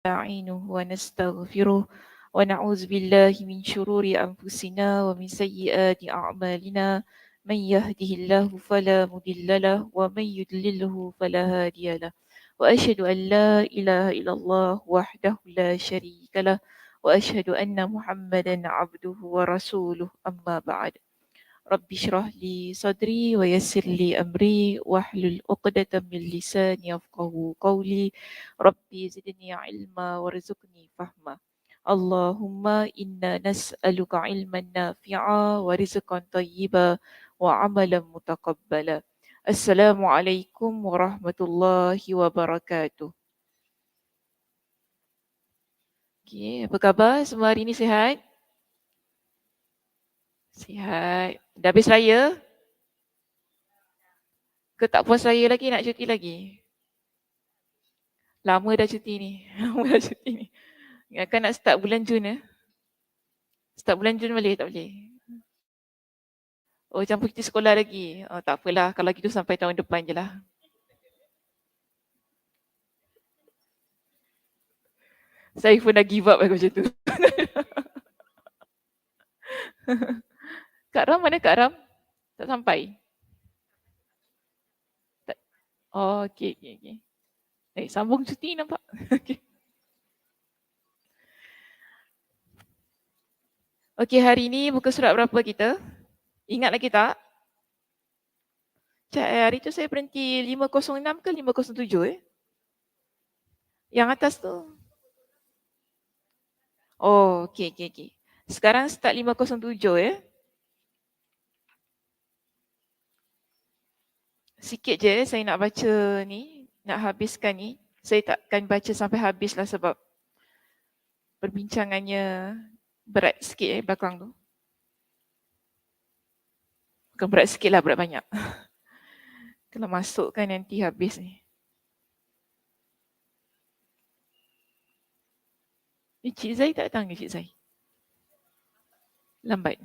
نستعينه ونستغفره ونعوذ بالله من شرور أنفسنا ومن سيئات أعمالنا. من يهده الله فلا مضل له ومن يضلله فلا هادي له. وأشهد أن لا إله إلا الله وحده لا شريك له وأشهد أن محمدا عبده ورسوله. أما بعد. رب اشرح لي صدري ويسر لي أمري واحلل عقدة من لساني يفقهوا قولي. ربي زدني علما وارزقني فهما. اللهم إنا نسألك علما نافعا ورزقا طيبا وعملا متقبلا. السلام عليكم ورحمة الله وبركاته. Okay, apa khabar? Semua hari ini sihat? Sihat. Dah habis raya? Ke tak puas raya lagi, nak cuti lagi? Lama dah cuti ni. Lama dah cuti ni. Kan nak start bulan Jun ya? Start bulan Jun boleh tak boleh? Oh, campur cuti sekolah lagi. Oh, tak apalah. Kalau gitu sampai tahun depan je lah. Saya pun dah give up macam tu. Kak Ram mana Kak Ram? Tak sampai? Tak. Oh, okey, okey, okey. Sambung cuti nampak. Okey. Okey, hari ni buka surat berapa kita? Ingat lagi tak? Cak, hari tu saya berhenti 506 ke 507 Yang atas tu. Oh, okey, okey, okey. Sekarang start 507 Sikit je saya nak baca ni, nak habiskan ni. Saya takkan baca sampai habis lah sebab perbincangannya berat sikit belakang tu. Bukan berat sikit lah, berat banyak. Kalau masuk kan nanti habis ni. Ni Cik Zai tak datang ke Cik Zai? Lambat.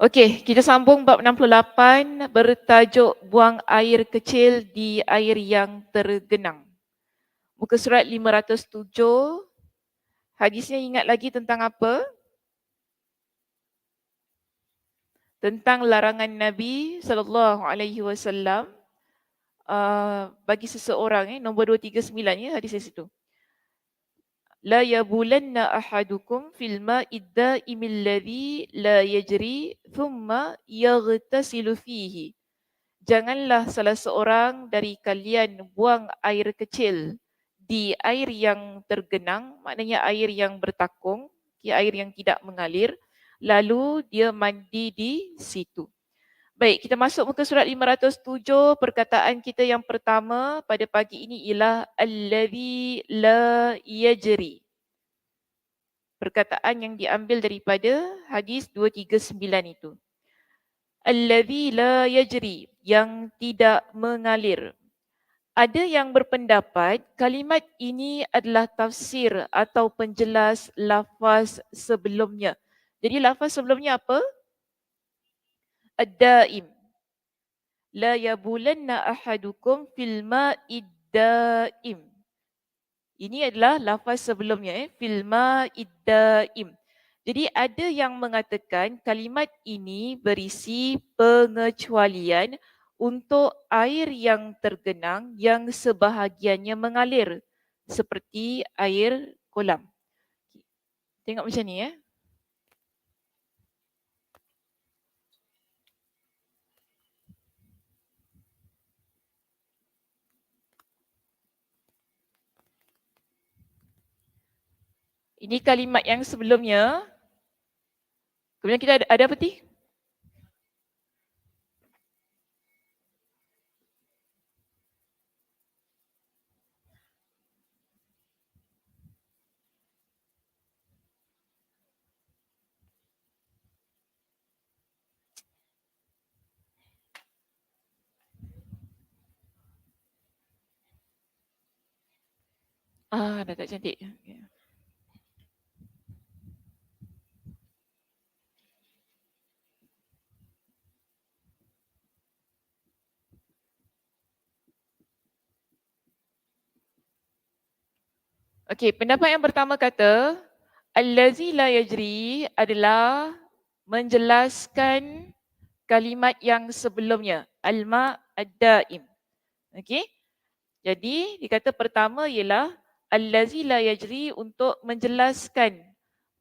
Okey, kita sambung bab 68 bertajuk buang air kecil di air yang tergenang. Muka surat 507. Hadisnya ingat lagi tentang apa? Tentang larangan Nabi SAW bagi seseorang nombor 239 hadis di situ. La yabulanna ahadukum fil ma'id da'imil ladzi la yajri thumma yaghtasilu fihi. Janganlah salah seorang dari kalian buang air kecil di air yang tergenang, maknanya air yang bertakung, air yang tidak mengalir, lalu dia mandi di situ. Baik, kita masuk muka surat 507. Perkataan kita yang pertama pada pagi ini ialah allazi la yajri. Perkataan yang diambil daripada hadis 239 itu. Allazi la yajri, yang tidak mengalir. Ada yang berpendapat kalimat ini adalah tafsir atau penjelas lafaz sebelumnya. Jadi lafaz sebelumnya apa? Ad-daim. La yabulanna ahadukum fil ma'id daim. Ini adalah lafaz sebelumnya fil ma'id daim. Jadi ada yang mengatakan kalimat ini berisi pengecualian untuk air yang tergenang yang sebahagiannya mengalir seperti air kolam. Tengok macam ni Ini kalimat yang sebelumnya. Kemudian kita ada apa ti? Dah tak cantik. Okey, pendapat yang pertama kata allazi la yajri adalah menjelaskan kalimat yang sebelumnya, al-ma ad-daim. Okey? Jadi dikata pertama ialah allazi la yajri untuk menjelaskan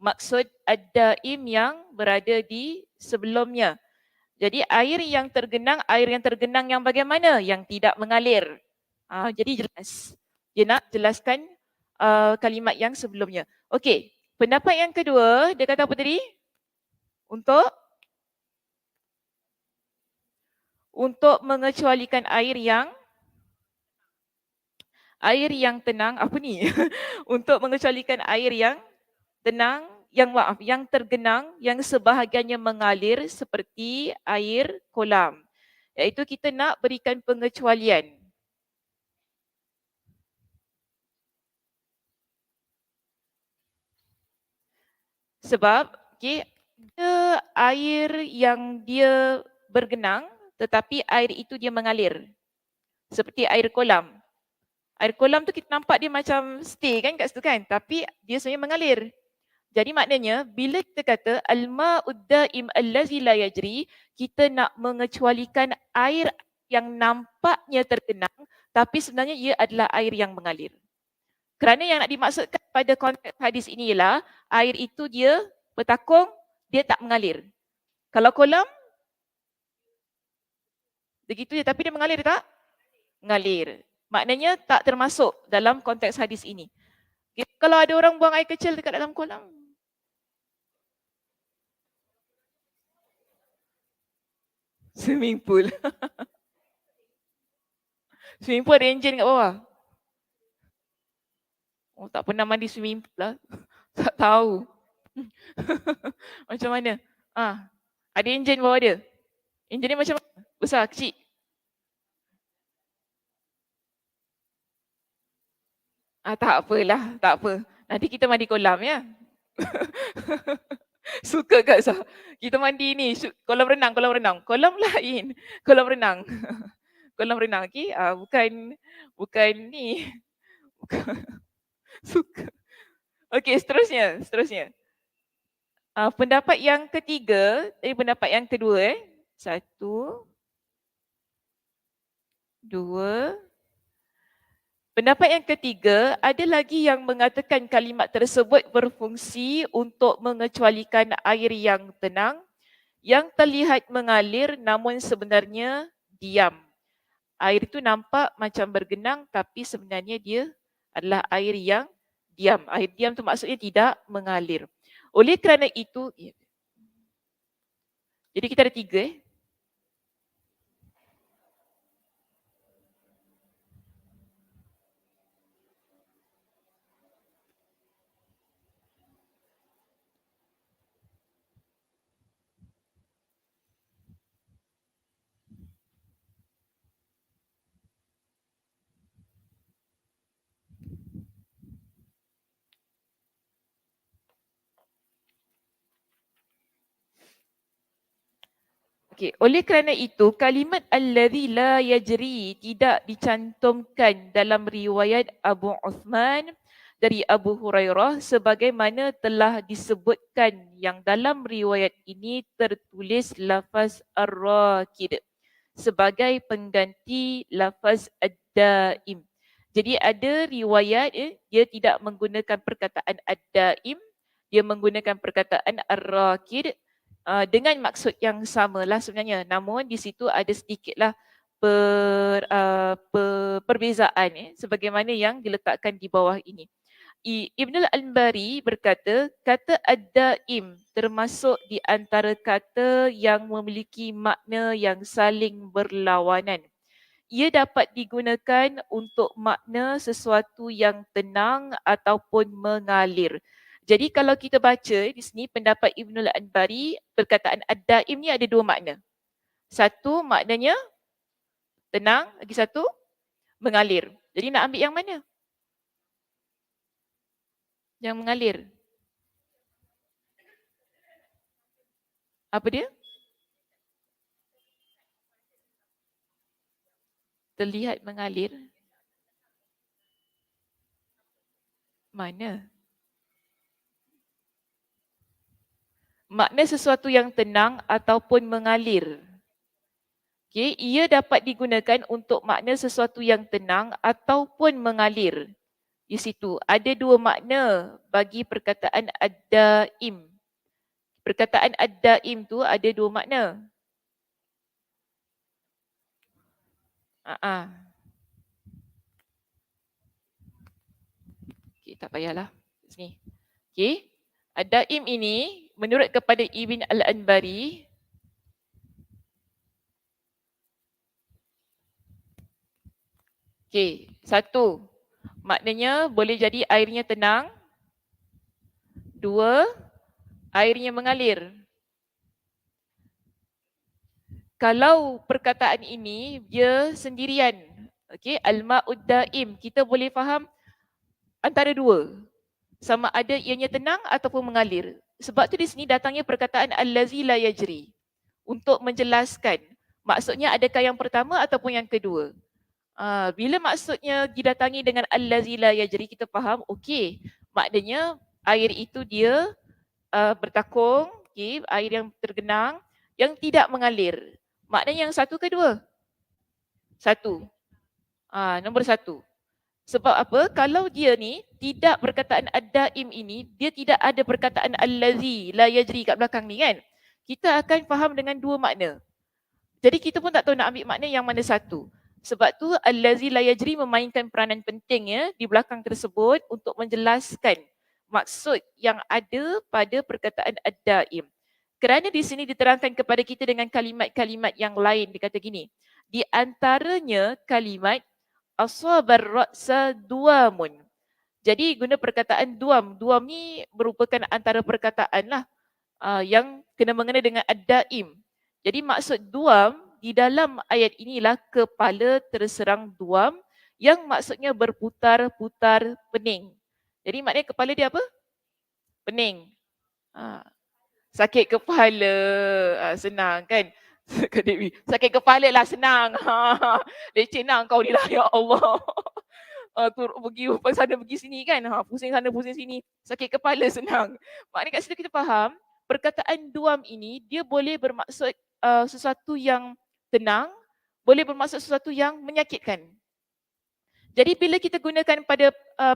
maksud ad-daim yang berada di sebelumnya. Jadi air yang tergenang yang bagaimana? Yang tidak mengalir. Jadi jelas. Dia nak jelaskan kalimat yang sebelumnya. Okey, pendapat yang kedua, dia kata apa tadi? Untuk mengecualikan air yang tenang, apa ni? Untuk mengecualikan air yang tenang, yang tergenang, yang sebahagiannya mengalir seperti air kolam. Iaitu kita nak berikan pengecualian. Sebab ada air yang dia bergenang tetapi air itu dia mengalir. Seperti air kolam. Air kolam tu kita nampak dia macam stay kan kat situ kan, tapi dia sebenarnya mengalir. Jadi maknanya bila kita kata al-ma'ud daim allazi la yajri, kita nak mengecualikan air yang nampaknya tergenang tapi sebenarnya ia adalah air yang mengalir. Kerana yang nak dimaksudkan pada konteks hadis ini ialah air itu dia bertakung, dia tak mengalir. Kalau kolam begitu je tapi dia mengalir tak? Mengalir. Maknanya tak termasuk dalam konteks hadis ini. Kalau ada orang buang air kecil dekat dalam kolam, swimming pool. Swimming pool ada enjin kat bawah. Oh, tak pernah mandi swimming pool lah. Tak tahu. Macam mana? Ada enjin bawah dia. Enjin dia macam mana? Besar, kecil? Tak apalah, tak apa. Nanti kita mandi kolam ya. Suka kat sah. Kita mandi ni, kolam renang, kolam renang. Kolam lain, kolam renang. Kolam renang, okey? Bukan ni. Suka. Okey, seterusnya. Pendapat yang ketiga, pendapat yang kedua. Satu, dua. Pendapat yang ketiga, ada lagi yang mengatakan kalimat tersebut berfungsi untuk mengecualikan air yang tenang, yang terlihat mengalir namun sebenarnya diam. Air itu nampak macam bergenang tapi sebenarnya dia adalah air yang diam. Air diam tu maksudnya tidak mengalir. Oleh kerana itu, jadi kita ada tiga. Okey, oleh kerana itu kalimat allazi la yajri tidak dicantumkan dalam riwayat Abu Uthman dari Abu Hurairah sebagaimana telah disebutkan yang dalam riwayat ini tertulis lafaz ar-rakid sebagai pengganti lafaz ad-daim. Jadi ada riwayat dia tidak menggunakan perkataan ad-daim, dia menggunakan perkataan ar-rakid dengan maksud yang samalah sebenarnya. Namun di situ ada sedikitlah perbezaan sebagaimana yang diletakkan di bawah ini. Ibn al-Anbari berkata, kata ad-daim termasuk di antara kata yang memiliki makna yang saling berlawanan. Ia dapat digunakan untuk makna sesuatu yang tenang ataupun mengalir. Jadi kalau kita baca di sini pendapat Ibn al-Anbari, perkataan ad-daim ni ada dua makna. Satu maknanya tenang, lagi satu mengalir. Jadi nak ambil yang mana? Yang mengalir. Apa dia? Terlihat mengalir. Mana? Makna sesuatu yang tenang ataupun mengalir. Okay, ia dapat digunakan untuk makna sesuatu yang tenang ataupun mengalir. Di situ ada dua makna bagi perkataan ad-daim. Perkataan ad-daim tu ada dua makna. Okay, tak payahlah. Sini. Okay. Ad-daim ini menurut kepada Ibn Al-Anbari, okay, satu, maknanya boleh jadi airnya tenang. Dua, airnya mengalir. Kalau perkataan ini dia sendirian, okey, al-ma'ud daim, kita boleh faham antara dua, sama ada ianya tenang ataupun mengalir. Sebab tu di sini datangnya perkataan allazi la yajri untuk menjelaskan maksudnya adakah yang pertama ataupun yang kedua. Bila maksudnya didatangi dengan allazi la yajri, kita faham okey, maknanya air itu dia bertakung, okey, air yang tergenang yang tidak mengalir. Maknanya yang satu ke dua? Satu. Nombor satu. Sebab apa? Kalau dia ni tidak perkataan ad-daim ini, dia tidak ada perkataan allazi la yajri kat belakang ni kan? Kita akan faham dengan dua makna. Jadi kita pun tak tahu nak ambil makna yang mana satu. Sebab tu allazi la yajri memainkan peranan penting ya di belakang tersebut untuk menjelaskan maksud yang ada pada perkataan ad-daim. Kerana di sini diterangkan kepada kita dengan kalimat-kalimat yang lain. Dia kata gini, di antaranya kalimat asabar ra'sa duamun. Jadi guna perkataan duam. Duam ni merupakan antara perkataan lah yang kena mengena dengan ad-daim. Jadi maksud duam di dalam ayat inilah kepala terserang duam yang maksudnya berputar-putar pening. Jadi maknanya kepala dia apa? Pening. Sakit kepala. Senang kan? Kak Dewi, sakit kepala lah, senang. Leceh nak kau ni lah, ya Allah. Turut pergi sana pergi sini kan. Pusing sana pusing sini. Sakit kepala senang. Maknanya kat situ kita faham, perkataan duam ini dia boleh bermaksud sesuatu yang tenang, boleh bermaksud sesuatu yang menyakitkan. Jadi bila kita gunakan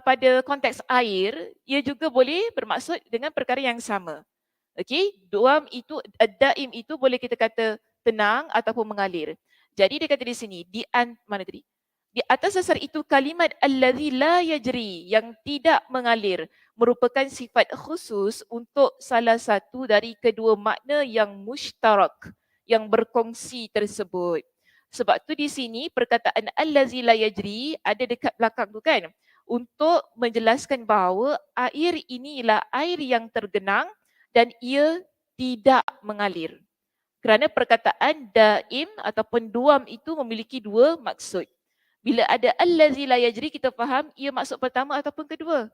pada konteks air, ia juga boleh bermaksud dengan perkara yang sama. Okey, duam itu, ad-daim itu boleh kita kata tenang ataupun mengalir. Jadi dia kata di sini, mana tadi? Di atas dasar itu kalimat allazi la yajri yang tidak mengalir merupakan sifat khusus untuk salah satu dari kedua makna yang mushtarak, yang berkongsi tersebut. Sebab tu di sini perkataan allazi la yajri ada dekat belakang tu kan, untuk menjelaskan bahawa air inilah air yang tergenang dan ia tidak mengalir. Kerana perkataan daim ataupun duam itu memiliki dua maksud. Bila ada allazi la yajri, kita faham ia maksud pertama ataupun kedua.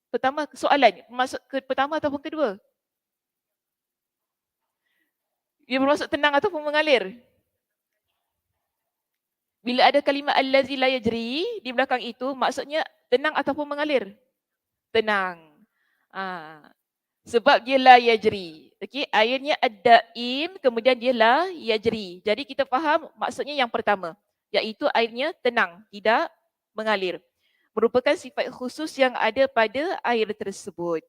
Pertama, soalan, maksud pertama ataupun kedua? Ia bermaksud tenang ataupun mengalir? Bila ada kalimat allazi la yajri di belakang itu, maksudnya tenang ataupun mengalir? Tenang. Sebab dia la yajri. Okey, airnya ad-daim, kemudian dia la yajri. Jadi kita faham maksudnya yang pertama, iaitu airnya tenang, tidak mengalir. Merupakan sifat khusus yang ada pada air tersebut.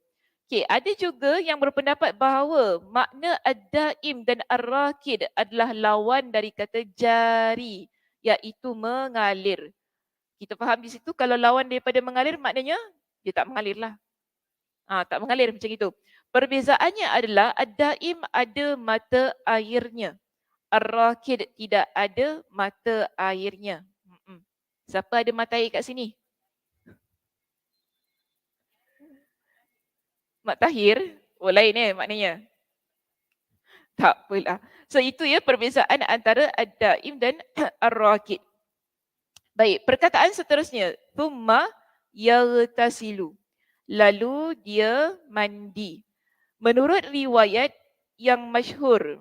Okey, ada juga yang berpendapat bahawa makna ad-daim dan ar-rakid adalah lawan dari kata jari, iaitu mengalir. Kita faham di situ kalau lawan daripada mengalir maknanya dia tak mengalir lah. Tak mengalir macam itu. Perbezaannya adalah ad-daim ada mata airnya. Ar-rakid tidak ada mata airnya. Siapa ada mata air kat sini? Mak Tahir? Oh lain maknanya. Tak apalah. So itu ya perbezaan antara ad-daim dan ar-rakid. Baik, perkataan seterusnya. Thumma yaghtasilu. Lalu dia mandi. Menurut riwayat yang masyhur,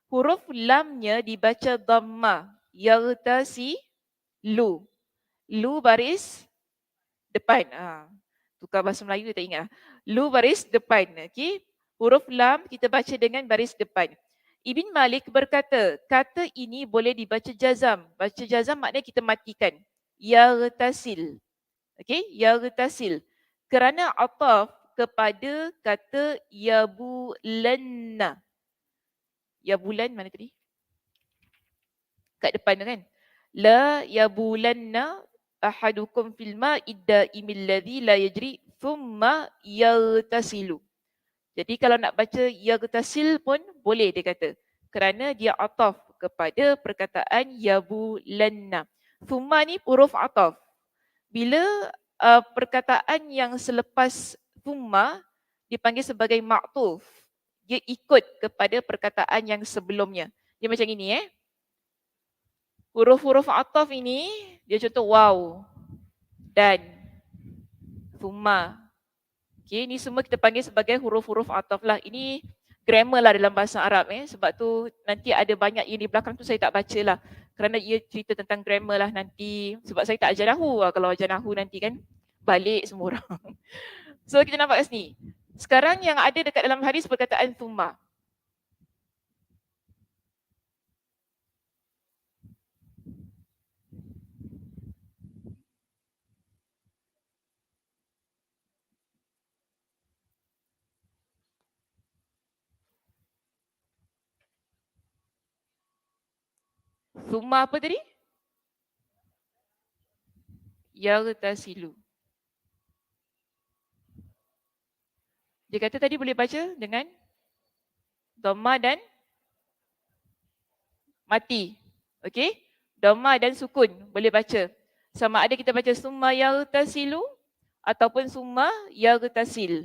huruf lamnya dibaca dhamma, yaghtasilu. Lu baris depan. Tukar bahasa Melayu tak ingat. Lu baris depan. Okay. Huruf lam kita baca dengan baris depan. Ibn Malik berkata, kata ini boleh dibaca jazam. Baca jazam maknanya kita matikan. Yaghtasil. Okay, yaghtasil. Kerana ataf kepada kata yabulanna. Yabulan mana tadi? Kat depan tu kan. La yabulanna ahadukum fil ma'i daimil ladzi la yajri thumma yaghtasilu. Jadi kalau nak baca yaghtasil pun boleh dia kata. Kerana dia ataf kepada perkataan yabulanna. Thumma ni huruf ataf. Bila perkataan yang selepas thumma dipanggil sebagai ma'tuf, dia ikut kepada perkataan yang sebelumnya. Dia macam ini huruf-huruf ataf ini, dia contoh waw, dan, thumma. Okay, ini semua kita panggil sebagai huruf-huruf ataf lah. Ini grammar lah dalam bahasa Arab. Sebab tu nanti ada banyak yang di belakang tu saya tak baca lah. Kerana ia cerita tentang grammar lah nanti. Sebab saya tak ajar Nahu lah. Kalau ajar Nahu nanti kan balik semua orang. So kita nampak kat sini. Sekarang yang ada dekat dalam hadis perkataan thumma. Thumma apa tadi? Yaghtasilu. Dia kata tadi boleh baca dengan dhamma dan mati. Okey? Dhamma dan sukun boleh baca. Sama ada kita baca summa yaghtasilu ataupun summa yaghtasil.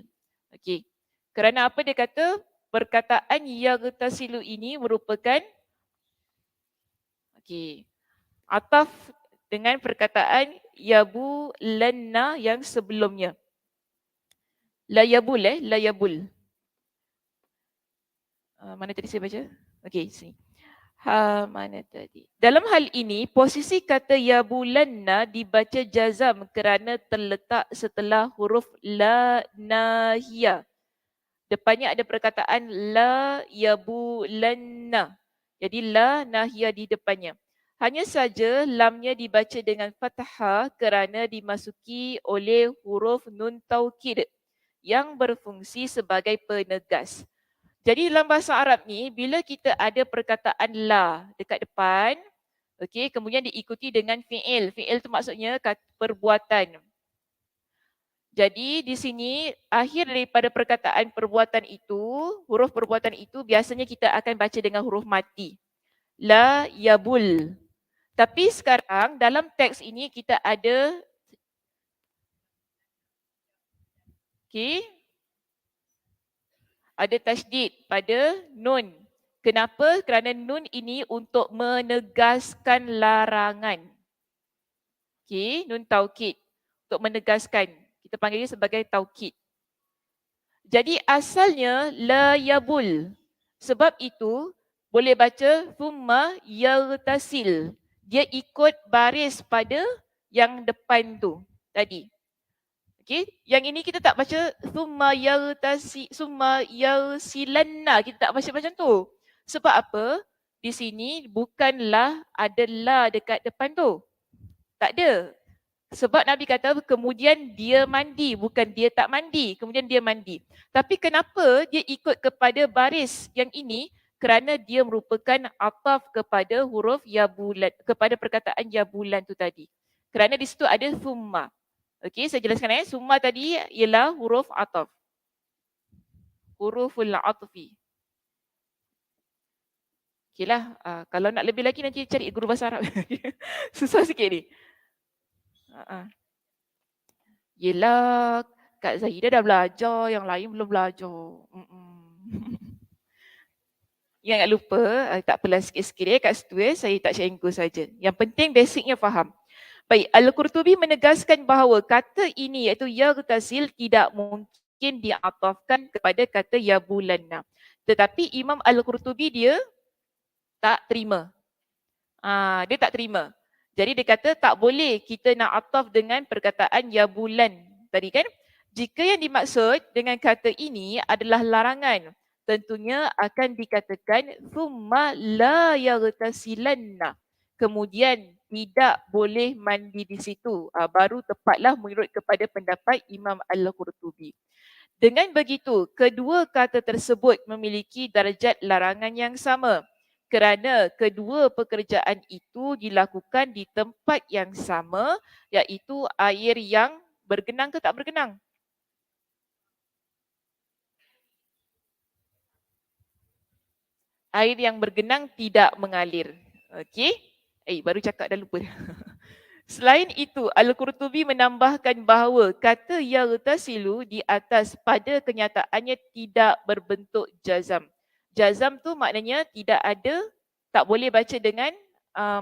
Okey. Kerana apa dia kata? Perkataan yaghtasilu ini merupakan ataf dengan perkataan yabulanna yang sebelumnya. La yabul la yabul. Mana tadi saya baca? Okey, sini. Mana tadi? Dalam hal ini, posisi kata yabulanna dibaca jazam kerana terletak setelah huruf la nahiyah. Depannya ada perkataan la yabulanna. Jadi la nahiyah di depannya. Hanya saja lamnya dibaca dengan fathah kerana dimasuki oleh huruf nun taukid yang berfungsi sebagai penegas. Jadi dalam bahasa Arab ni, bila kita ada perkataan la dekat depan, okey, kemudian diikuti dengan fi'il. Fi'il tu maksudnya perbuatan. Jadi di sini akhir daripada perkataan perbuatan itu, huruf perbuatan itu biasanya kita akan baca dengan huruf mati. La yabul. Tapi sekarang dalam teks ini kita ada ada tasydid pada nun. Kenapa? Kerana nun ini untuk menegaskan larangan. Nun taukid. Untuk menegaskan. Kita panggil dia sebagai taukid. Jadi asalnya la yabul. Sebab itu boleh baca thumma yaghtasil. Dia ikut baris pada yang depan tu tadi. Okey, yang ini kita tak baca summa yagsilanna. Kita tak baca macam tu. Sebab apa? Di sini bukanlah ada la dekat depan tu. Tak ada. Sebab Nabi kata kemudian dia mandi, bukan dia tak mandi, kemudian dia mandi. Tapi kenapa dia ikut kepada baris yang ini? Kerana dia merupakan ataf kepada huruf yabulan, kepada perkataan yabulan tu tadi. Kerana di situ ada summa. Okey, saya jelaskan summa tadi ialah huruf ataf. Huruful atfi. Okeylah, kalau nak lebih lagi nanti cari guru bahasa Arab. Susah sikit ni. Yelah, Kak Zahidah dah belajar, yang lain belum belajar. Yang tak lupa, tak apalah sikit-sikit kat situ saya tak cenggu saja. Yang penting basicnya faham. Baik, Al-Qurtubi menegaskan bahawa kata ini iaitu yaghtasil tidak mungkin diatafkan kepada kata yabulanna. Tetapi Imam Al-Qurtubi dia tak terima. Dia tak terima. Jadi dia kata tak boleh kita nak ataf dengan perkataan yabulan tadi kan. Jika yang dimaksud dengan kata ini adalah larangan, tentunya akan dikatakan thumma la yaghtasilanna. Kemudian tidak boleh mandi di situ. Baru tepatlah menurut kepada pendapat Imam Al-Qurtubi. Dengan begitu, kedua kata tersebut memiliki darjat larangan yang sama kerana kedua pekerjaan itu dilakukan di tempat yang sama, iaitu air yang bergenang ke tak bergenang. Air yang bergenang tidak mengalir. Okey? Baru cakap dah lupa. Selain itu, Al-Qurtubi menambahkan bahawa kata yaghtasilu di atas pada kenyataannya tidak berbentuk jazam. Jazam tu maknanya tidak ada, tak boleh baca dengan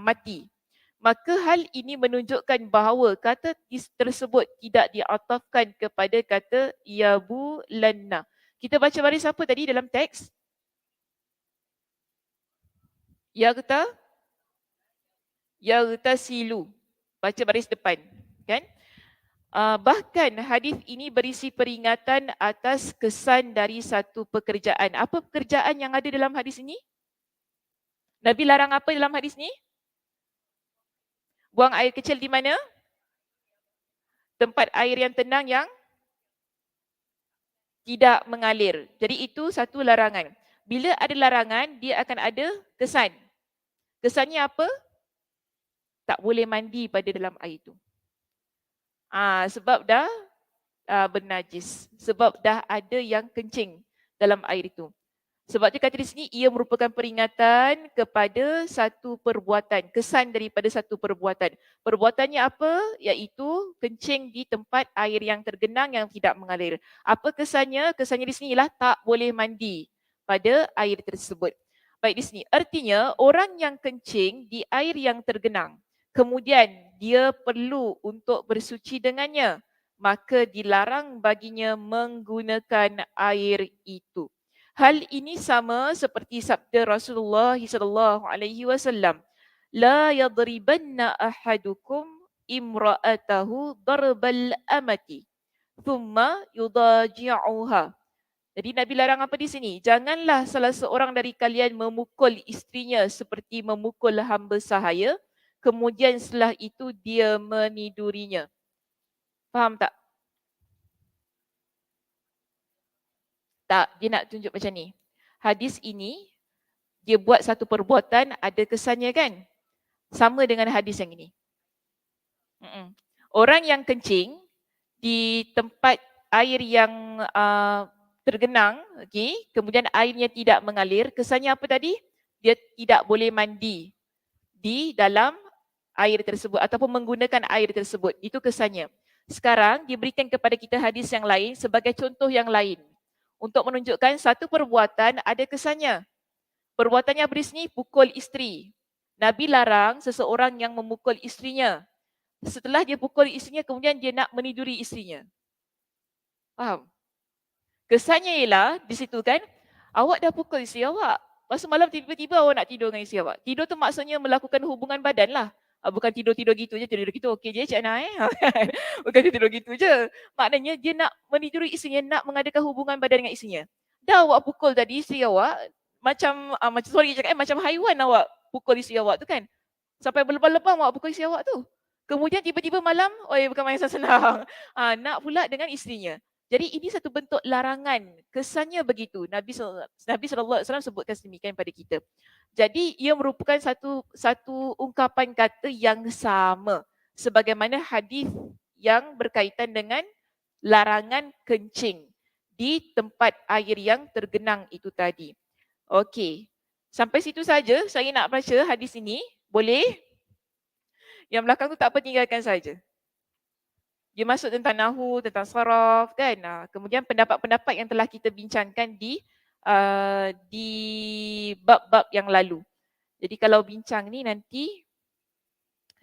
mati. Maka hal ini menunjukkan bahawa kata tersebut tidak diatafkan kepada kata yabulanna. Kita baca baris apa tadi dalam teks? Yaghtasilu. Baca baris depan, kan? Bahkan hadis ini berisi peringatan atas kesan dari satu pekerjaan. Apa pekerjaan yang ada dalam hadis ini? Nabi larang apa dalam hadis ini? Buang air kecil di mana? Tempat air yang tenang yang tidak mengalir. Jadi itu satu larangan. Bila ada larangan, dia akan ada kesan. Kesannya apa? Tak boleh mandi pada dalam air itu. Sebab dah bernajis. Sebab dah ada yang kencing dalam air itu. Sebab dia kata di sini, ia merupakan peringatan kepada satu perbuatan, kesan daripada satu perbuatan. Perbuatannya apa? Iaitu kencing di tempat air yang tergenang yang tidak mengalir. Apa kesannya? Kesannya di sini ialah tak boleh mandi pada air tersebut. Baik, di sini artinya orang yang kencing di air yang tergenang, kemudian dia perlu untuk bersuci dengannya, maka dilarang baginya menggunakan air itu. Hal ini sama seperti sabda Rasulullah sallallahu alaihi wasallam, la yadribanna ahadukum imra'atahu darbal amati thumma yudaji'uha. Jadi Nabi larang apa di sini? Janganlah salah seorang dari kalian memukul istrinya seperti memukul hamba sahaya, kemudian setelah itu dia menidurinya. Faham tak? Tak, dia nak tunjuk macam ni. Hadis ini dia buat satu perbuatan ada kesannya kan? Sama dengan hadis yang ini. Orang yang kencing di tempat air yang tergenang, okay, kemudian airnya tidak mengalir, kesannya apa tadi? Dia tidak boleh mandi di dalam air tersebut ataupun menggunakan air tersebut. Itu kesannya. Sekarang diberikan kepada kita hadis yang lain sebagai contoh yang lain untuk menunjukkan satu perbuatan ada kesannya. Perbuatannya berisni pukul isteri. Nabi larang seseorang yang memukul isterinya. Setelah dia pukul isterinya, kemudian dia nak meniduri isterinya. Faham? Kesannya ialah di situ kan, awak dah pukul isteri awak. Lepas malam tiba-tiba awak nak tidur dengan isteri awak. Tidur tu maksudnya melakukan hubungan badan lah. Bukan tidur-tidur gitu je, tidur gitu okey je Cik Ana Bukan tidur gitu je. Maknanya dia nak meniduri isterinya, nak mengadakan hubungan badan dengan isterinya. Dah awak pukul tadi isteri awak, macam sorry cakap macam haiwan awak pukul isteri awak tu kan. Sampai berlebam-lebam awak pukul isteri awak tu. Kemudian tiba-tiba malam, bukan main senang. Nak pula dengan isterinya. Jadi ini satu bentuk larangan. Kesannya begitu. Nabi SAW sebutkan sedemikian pada kita. Jadi ia merupakan satu ungkapan kata yang sama. Sebagaimana hadis yang berkaitan dengan larangan kencing di tempat air yang tergenang itu tadi. Okey. Sampai situ saja saya nak baca hadis ini. Boleh? Yang belakang tu tak apa, tinggalkan saja. Dia masuk tentang nahu, tentang saraf kan. Kemudian pendapat-pendapat yang telah kita bincangkan di bab-bab yang lalu. Jadi kalau bincang ni nanti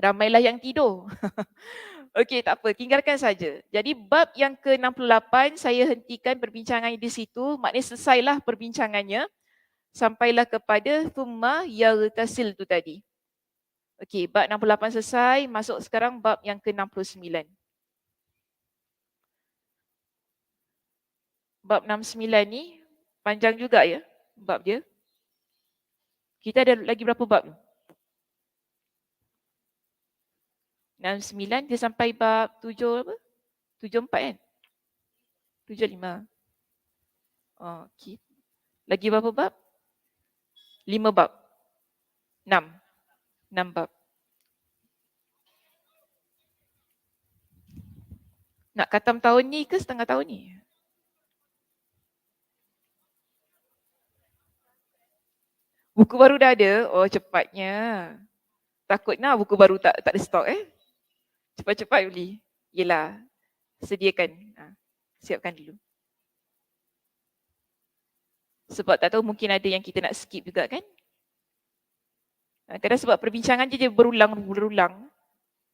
ramailah yang tidur. Okey, tak apa, tinggalkan saja. Jadi bab yang ke-68 saya hentikan perbincangan di situ, maknanya selesailah perbincangannya sampailah kepada thumma yagtasil tu tadi. Okey, bab 68 selesai, masuk sekarang bab yang ke-69. Bab 69 ni panjang juga ya bab dia. Kita ada lagi berapa bab? 69 dia sampai bab 7 apa? 74 kan? 75. Oh, okay. Lagi berapa bab? 5 bab. 6. 6 bab. Nak khatam tahun ni ke setengah tahun ni? Buku baru dah ada? Oh, cepatnya. Takutnya buku baru tak ada stok Cepat-cepat beli. Yelah, sediakan. Siapkan dulu. Sebab tak tahu mungkin ada yang kita nak skip juga kan? Kadang sebab perbincangan dia berulang.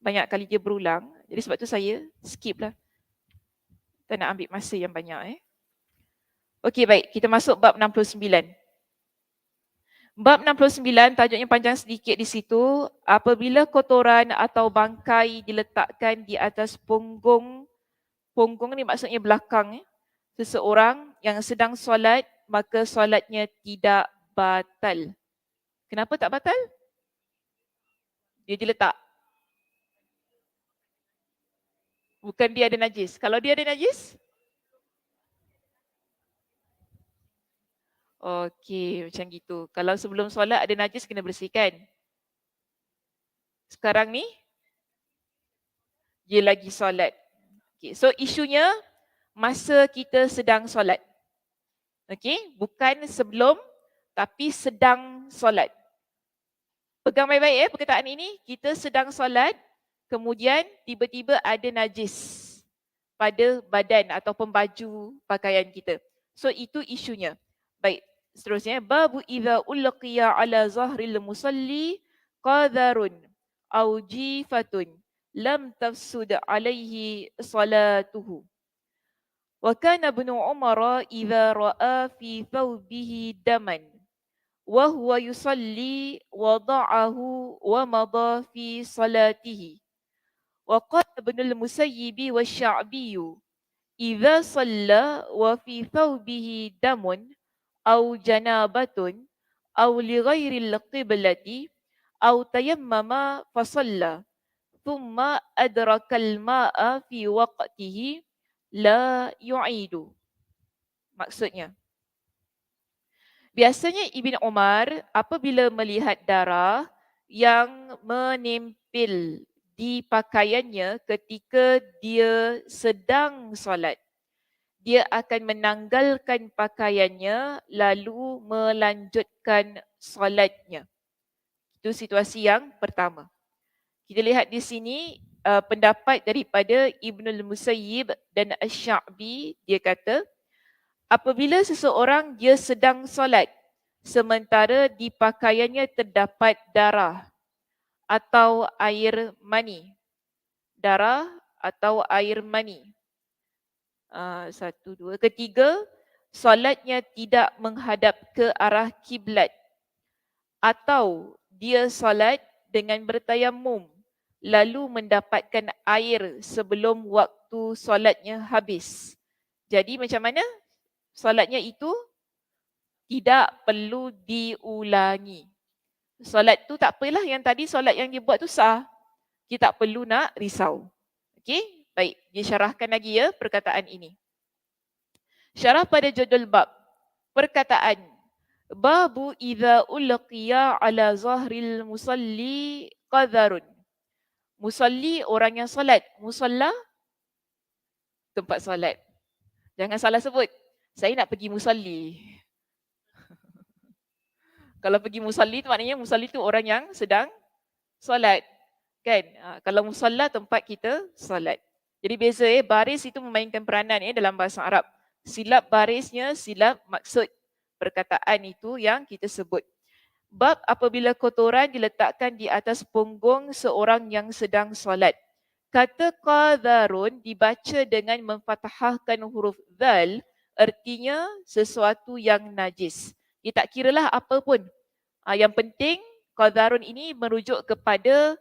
Banyak kali dia berulang. Jadi sebab tu saya skip lah. Tak nak ambil masa yang banyak Okey, baik. Kita masuk bab 69. Bab 69 tajuknya panjang sedikit di situ. Apabila kotoran atau bangkai diletakkan di atas punggung ni maksudnya belakang seseorang yang sedang solat, maka solatnya tidak batal. Kenapa tak batal? Dia diletak. Bukan dia ada najis. Kalau dia ada najis? Okey, macam gitu. Kalau sebelum solat ada najis, kena bersihkan. Sekarang ni, dia lagi solat. Okay, so isunya, masa kita sedang solat. Okey, bukan sebelum, tapi sedang solat. Pegang baik-baik perkataan ini, kita sedang solat, kemudian tiba-tiba ada najis pada badan ataupun baju pakaian kita. So itu isunya. Baik, seterusnya babu idza ulqiya ala zahril musalli qadharun aw jifatun lam tafsud alaihi salatuhu. Wa kana ibnu Umar idza ra'a fi thawbihi daman wa huwa yusalli wada'ahu wa madha fi salatihi. Wa qala ibn al-Musayyib wa Sya'bi idza shalla wa fi thawbihi damun aw janabatun aw li ghairi al-qiblati aw tayammama fa shalla thumma adraka al-ma'a fi waqtihi la yu'idu. Maksudnya, biasanya Ibn Umar apabila melihat darah yang menempel di pakaiannya ketika dia sedang solat, dia akan menanggalkan pakaiannya lalu melanjutkan solatnya. Itu situasi yang pertama. Kita lihat di sini pendapat daripada Ibn al-Musayyib dan Asy-Sya'bi, dia kata apabila seseorang dia sedang solat sementara di pakaiannya terdapat darah atau air mani. Darah atau air mani. 1, 2. Ketiga, solatnya tidak menghadap ke arah kiblat. Atau dia solat dengan bertayamum lalu mendapatkan air sebelum waktu solatnya habis. Jadi macam mana? Solatnya itu tidak perlu diulangi. Solat tu tak apalah, yang tadi solat yang dia buat tu sah. Kita tak perlu nak risau. Okey, baik. Dia syarahkan lagi perkataan ini. Syarah pada judul bab. Perkataan babu idza ulqiya ala zahril musalli qadharun. Musalli orang yang solat. Musalla tempat solat. Jangan salah sebut. Saya nak pergi musalli. Kalau pergi musalli tu maknanya musalli tu orang yang sedang solat. Kan? Kalau musalla tempat kita solat. Jadi beza baris itu memainkan peranan dalam bahasa Arab. Silap barisnya, silap maksud perkataan itu yang kita sebut. Bab apabila kotoran diletakkan di atas punggung seorang yang sedang solat. Kata qadharun dibaca dengan memfathahkan huruf dhal, artinya sesuatu yang najis. Dia tak kiralah apa pun. Yang penting qadharun ini merujuk kepada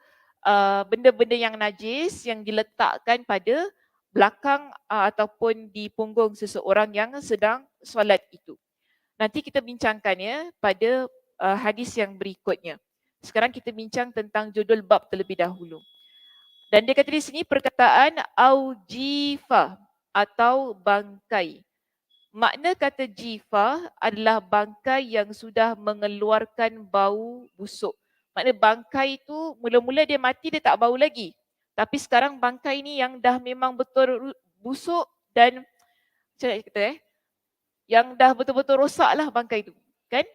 benda-benda yang najis yang diletakkan pada belakang ataupun di punggung seseorang yang sedang solat itu. Nanti kita bincangkannya pada hadis yang berikutnya. Sekarang kita bincang tentang judul bab terlebih dahulu. Dan dia kata di sini perkataan aujifa atau bangkai. Makna kata jifa adalah bangkai yang sudah mengeluarkan bau busuk. Makna bangkai itu mula-mula dia mati dia tak bau lagi. Tapi sekarang bangkai ni yang dah memang betul busuk dan macam mana kata yang dah betul-betul rosak lah bangkai tu. Kan?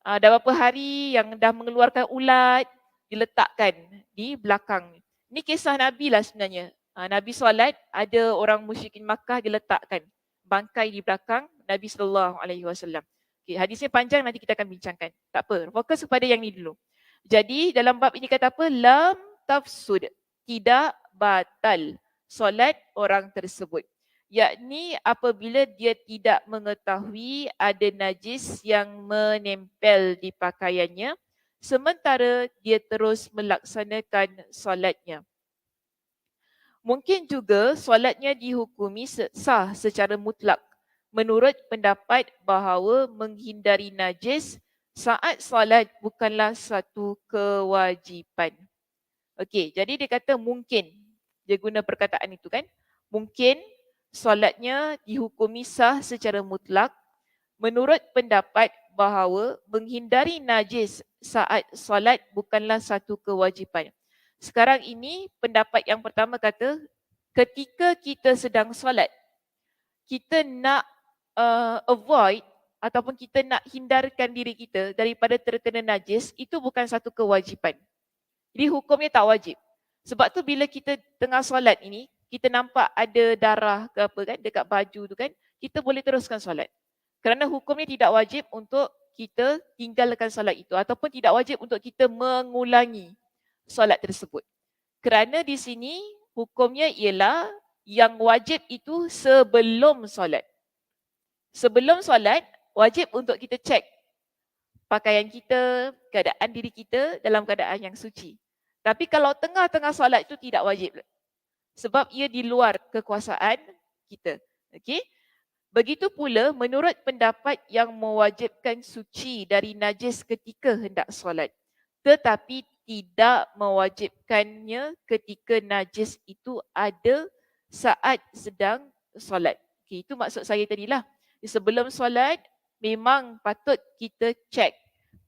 Dah berapa hari yang dah mengeluarkan ulat diletakkan di belakang. Ini kisah Nabi lah sebenarnya. Nabi solat, ada orang musyrikin Makkah diletakkan bangkai di belakang Nabi SAW. Okay, hadisnya panjang, nanti kita akan bincangkan. Tak apa, fokus kepada yang ni dulu. Jadi dalam bab ini kata apa? Lam tafsud, tidak batal solat orang tersebut. Yakni apabila dia tidak mengetahui ada najis yang menempel di pakaiannya sementara dia terus melaksanakan solatnya. Mungkin juga solatnya dihukumi sah secara mutlak menurut pendapat bahawa menghindari najis saat solat bukanlah satu kewajipan. Okey, jadi dia kata mungkin. Dia guna perkataan itu kan. Mungkin solatnya dihukumi sah secara mutlak menurut pendapat bahawa menghindari najis saat solat bukanlah satu kewajipan. Sekarang ini pendapat yang pertama kata ketika kita sedang solat, kita nak avoid ataupun kita nak hindarkan diri kita daripada terkena najis, itu bukan satu kewajipan. Jadi hukumnya tak wajib. Sebab tu bila kita tengah solat ini, kita nampak ada darah ke apa kan dekat baju tu kan, kita boleh teruskan solat. Kerana hukumnya tidak wajib untuk kita tinggalkan solat itu ataupun tidak wajib untuk kita mengulangi solat tersebut. Kerana di sini hukumnya ialah yang wajib itu sebelum solat. Sebelum solat, wajib untuk kita cek pakaian kita, keadaan diri kita dalam keadaan yang suci. Tapi kalau tengah-tengah solat itu tidak wajib. Sebab ia di luar kekuasaan kita. Okey? Begitu pula menurut pendapat yang mewajibkan suci dari najis ketika hendak solat. Tetapi tidak mewajibkannya ketika najis itu ada saat sedang solat. Okay, itu maksud saya tadilah. Sebelum solat, memang patut kita cek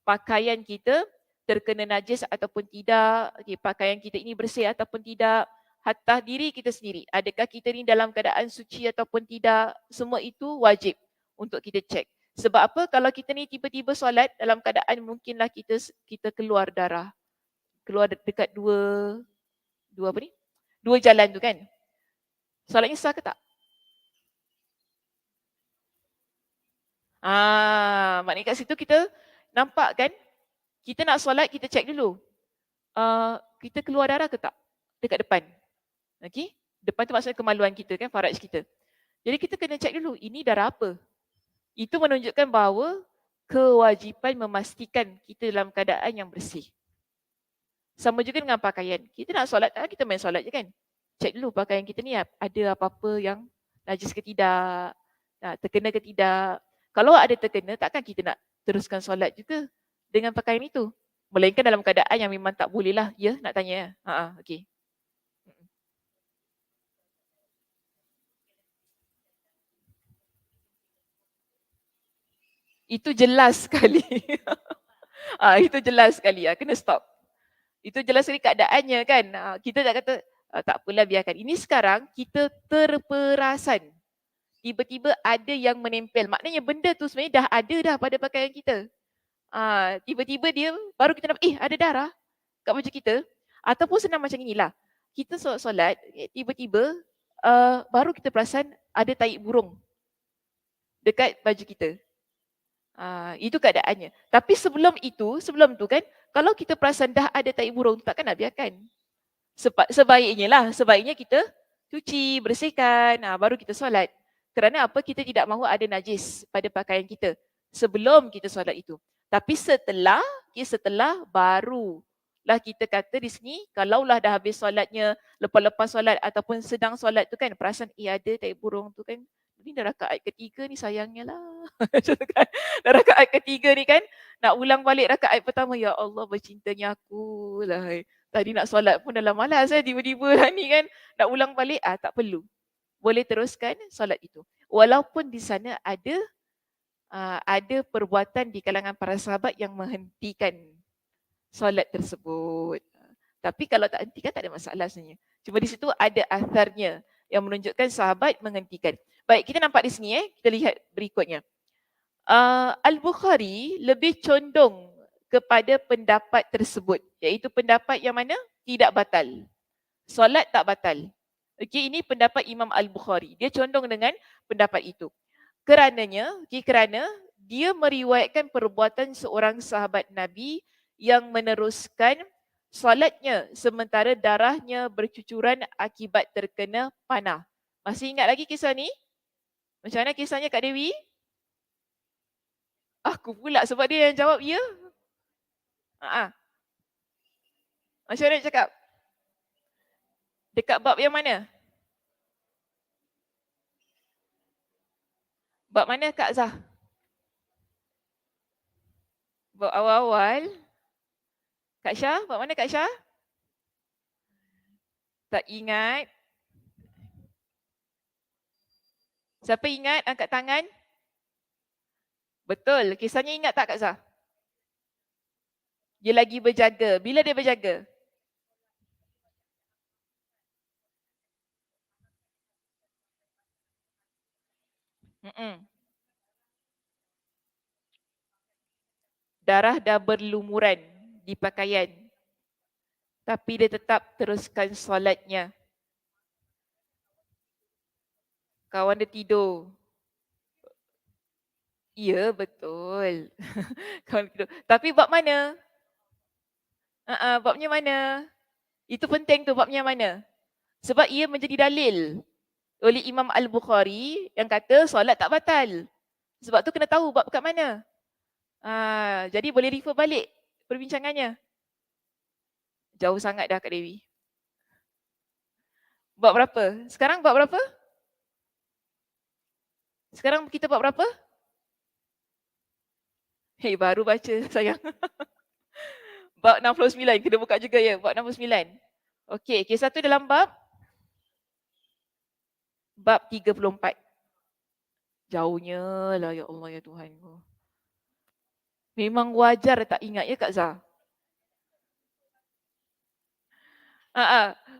pakaian kita terkena najis ataupun tidak. Okay, pakaian kita ini bersih ataupun tidak. Hatta diri kita sendiri, adakah kita ni dalam keadaan suci ataupun tidak, semua itu wajib untuk kita cek. Sebab apa? Kalau kita ni tiba-tiba solat dalam keadaan mungkinlah kita keluar darah, keluar dekat dua apa ni? Dua jalan tu kan. Solatnya sah ke tak? Maknanya kat situ kita nampak kan, kita nak solat kita cek dulu. Kita keluar darah ke tak dekat depan? Okey, depan tu maksudnya kemaluan kita kan, faraj kita. Jadi kita kena cek dulu, ini darah apa? Itu menunjukkan bahawa kewajipan memastikan kita dalam keadaan yang bersih. Sama juga dengan pakaian. Kita nak solat, kita main solat je kan? Cek dulu pakaian kita ni ada apa-apa yang najis ke tidak, terkena ke tidak. Kalau ada terkena, takkan kita nak teruskan solat juga dengan pakaian itu. Melainkan dalam keadaan yang memang tak boleh lah. Ya, nak tanya. Okey. Itu jelas sekali. Itu jelas sekali. Kena stop. Itu jelas sekali keadaannya kan. Kita tak kata tak apalah biarkan. Ini sekarang kita terperasan. Tiba-tiba ada yang menempel. Maknanya benda tu sebenarnya dah ada dah pada pakaian kita. Tiba-tiba dia baru kita nampak ada darah kat baju kita. Ataupun senang macam inilah. Kita solat, tiba-tiba baru kita perasan ada tahi burung dekat baju kita. Itu keadaannya. Tapi sebelum tu kan, kalau kita perasan dah ada tahi burung, takkan nak biarkan. Sebaiknya kita cuci, bersihkan, baru kita solat. Kerana apa? Kita tidak mahu ada najis pada pakaian kita sebelum kita solat itu. Tapi setelah baru lah kita kata di sini, kalaulah dah habis solatnya, lepas-lepas solat ataupun sedang solat tu kan, perasan ada tai burung tu kan, ni dah rakaat ketiga ni sayangnya lah. Macam tu kan. Dah rakaat ketiga ni kan, nak ulang balik rakaat pertama, ya Allah bercintanya aku lah. Tadi nak solat pun dalam malas tiba-tiba lah ni kan, nak ulang balik, tak perlu. Boleh teruskan solat itu. Walaupun di sana ada perbuatan di kalangan para sahabat yang menghentikan solat tersebut. Tapi kalau tak hentikan tak ada masalah sebenarnya. Cuma di situ ada atharnya yang menunjukkan sahabat menghentikan. Baik, kita nampak di sini kita lihat berikutnya. Al-Bukhari lebih condong kepada pendapat tersebut, iaitu pendapat yang mana tidak batal. Solat tak batal. Okey, ini pendapat Imam Al-Bukhari. Dia condong dengan pendapat itu. Kerana dia meriwayatkan perbuatan seorang sahabat Nabi yang meneruskan solatnya sementara darahnya bercucuran akibat terkena panah. Masih ingat lagi kisah ni? Macam mana kisahnya Kak Dewi? Aku pula sebab dia yang jawab ya. Macam mana cakap? Dekat bab yang mana? Bab mana Kak Zah? Bab awal-awal. Kak Syah, bab mana Kak Syah? Tak ingat. Siapa ingat? Angkat tangan. Betul. Kisahnya ingat tak Kak Zah? Dia lagi berjaga. Bila dia berjaga? Darah dah berlumuran di pakaian. Tapi dia tetap teruskan solatnya. Kawan dia tidur. Ya, betul. Kawan dia tidur. Tapi bab mana? Babnya mana? Itu penting tu, babnya mana? Sebab ia menjadi dalil oleh Imam Al-Bukhari yang kata solat tak batal. Sebab tu kena tahu bab kat mana. Jadi boleh refer balik perbincangannya. Jauh sangat dah Kak Dewi. Bab berapa? Sekarang bab berapa? Sekarang kita bab berapa? Baru baca sayang. Bab 69, kena buka juga ya. Bab 69. Okey, kisah tu dalam bab 34. Jauhnya lah ya Allah ya Tuhan. Memang wajar tak ingat ya Kak Zah?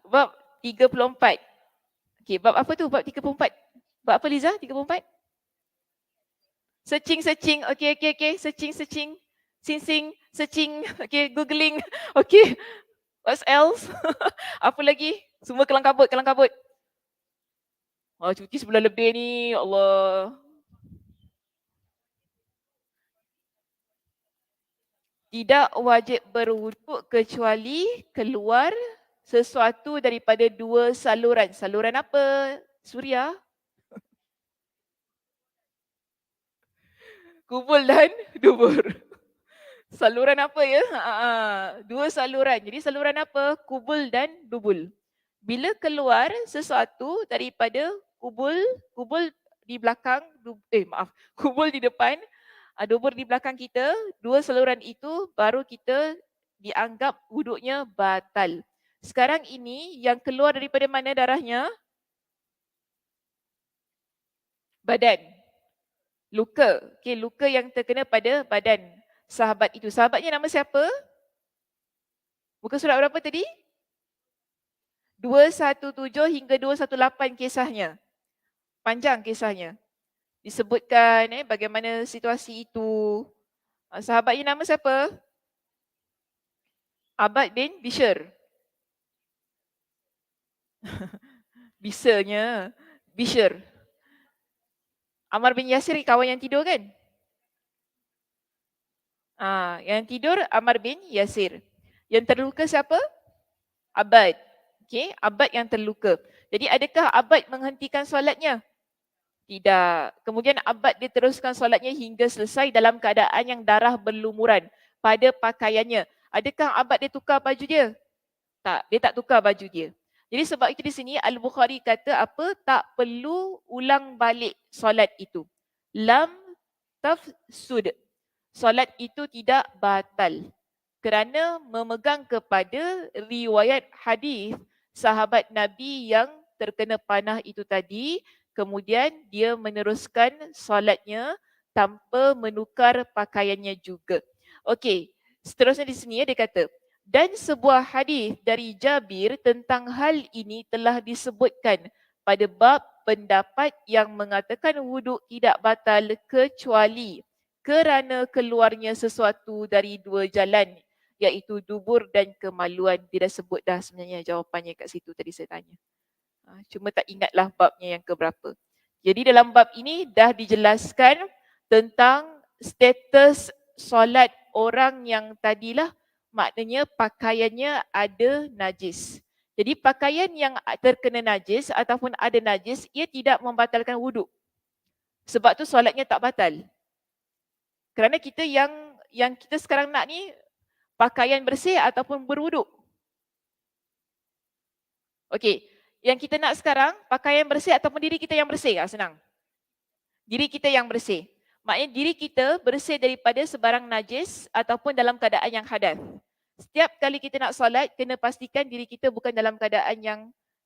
Bab 34. Okey, bab apa tu? Bab 34. Bab apa Liza? 34? Searching. Okey. Searching. Sing, searching. Okey, googling. Okey. What else? Apa lagi? Semua kelang kabut. Cuti sebulan lebih ni, ya Allah. Tidak wajib berwuduk kecuali keluar sesuatu daripada dua saluran. Saluran apa? Suria? Kubul dan dubur. Saluran apa ya? Dua saluran. Jadi saluran apa? Kubul dan dubul. Bila keluar sesuatu daripada kubul di belakang, kubul di depan, dubur di belakang kita, dua saluran itu baru kita dianggap wuduknya batal. Sekarang ini yang keluar daripada mana darahnya? Badan. Luka. Okey, luka yang terkena pada badan sahabat itu. Sahabatnya nama siapa? Muka surat berapa tadi? 217 hingga 218 kisahnya. Panjang kisahnya. Disebutkan bagaimana situasi itu. Sahabatnya nama siapa? Abad bin Bishr. Bishr. Ammar bin Yasir kawan yang tidur kan? Yang tidur Ammar bin Yasir. Yang terluka siapa? Abad. Okey, Abad yang terluka. Jadi adakah Abad menghentikan solatnya? Tidak. Kemudian Abad diteruskan solatnya hingga selesai dalam keadaan yang darah berlumuran pada pakaiannya. Adakah abad dia tukar baju dia? Tak, dia tak tukar baju dia. Jadi sebab itu di sini Al-Bukhari kata apa? Tak perlu ulang balik solat itu. Lam tafsud. Solat itu tidak batal. Kerana memegang kepada riwayat hadis sahabat Nabi yang terkena panah itu tadi, kemudian dia meneruskan solatnya tanpa menukar pakaiannya juga. Okey, seterusnya di sini dia kata, dan sebuah hadis dari Jabir tentang hal ini telah disebutkan pada bab pendapat yang mengatakan wuduk tidak batal kecuali kerana keluarnya sesuatu dari dua jalan, iaitu dubur dan kemaluan. Dia dah sebut dah sebenarnya jawapannya kat situ tadi saya tanya. Cuma tak ingatlah babnya yang keberapa. Jadi dalam bab ini dah dijelaskan tentang status solat orang yang tadilah, maknanya pakaiannya ada najis. Jadi pakaian yang terkena najis ataupun ada najis, ia tidak membatalkan wuduk. Sebab tu solatnya tak batal. Kerana kita yang kita sekarang nak ni pakaian bersih ataupun berwuduk. Okey, yang kita nak sekarang pakaian bersih ataupun diri kita yang bersih? Senang. Diri kita yang bersih. Maknanya diri kita bersih daripada sebarang najis ataupun dalam keadaan yang hadas. Setiap kali kita nak solat, kena pastikan diri kita bukan dalam keadaan yang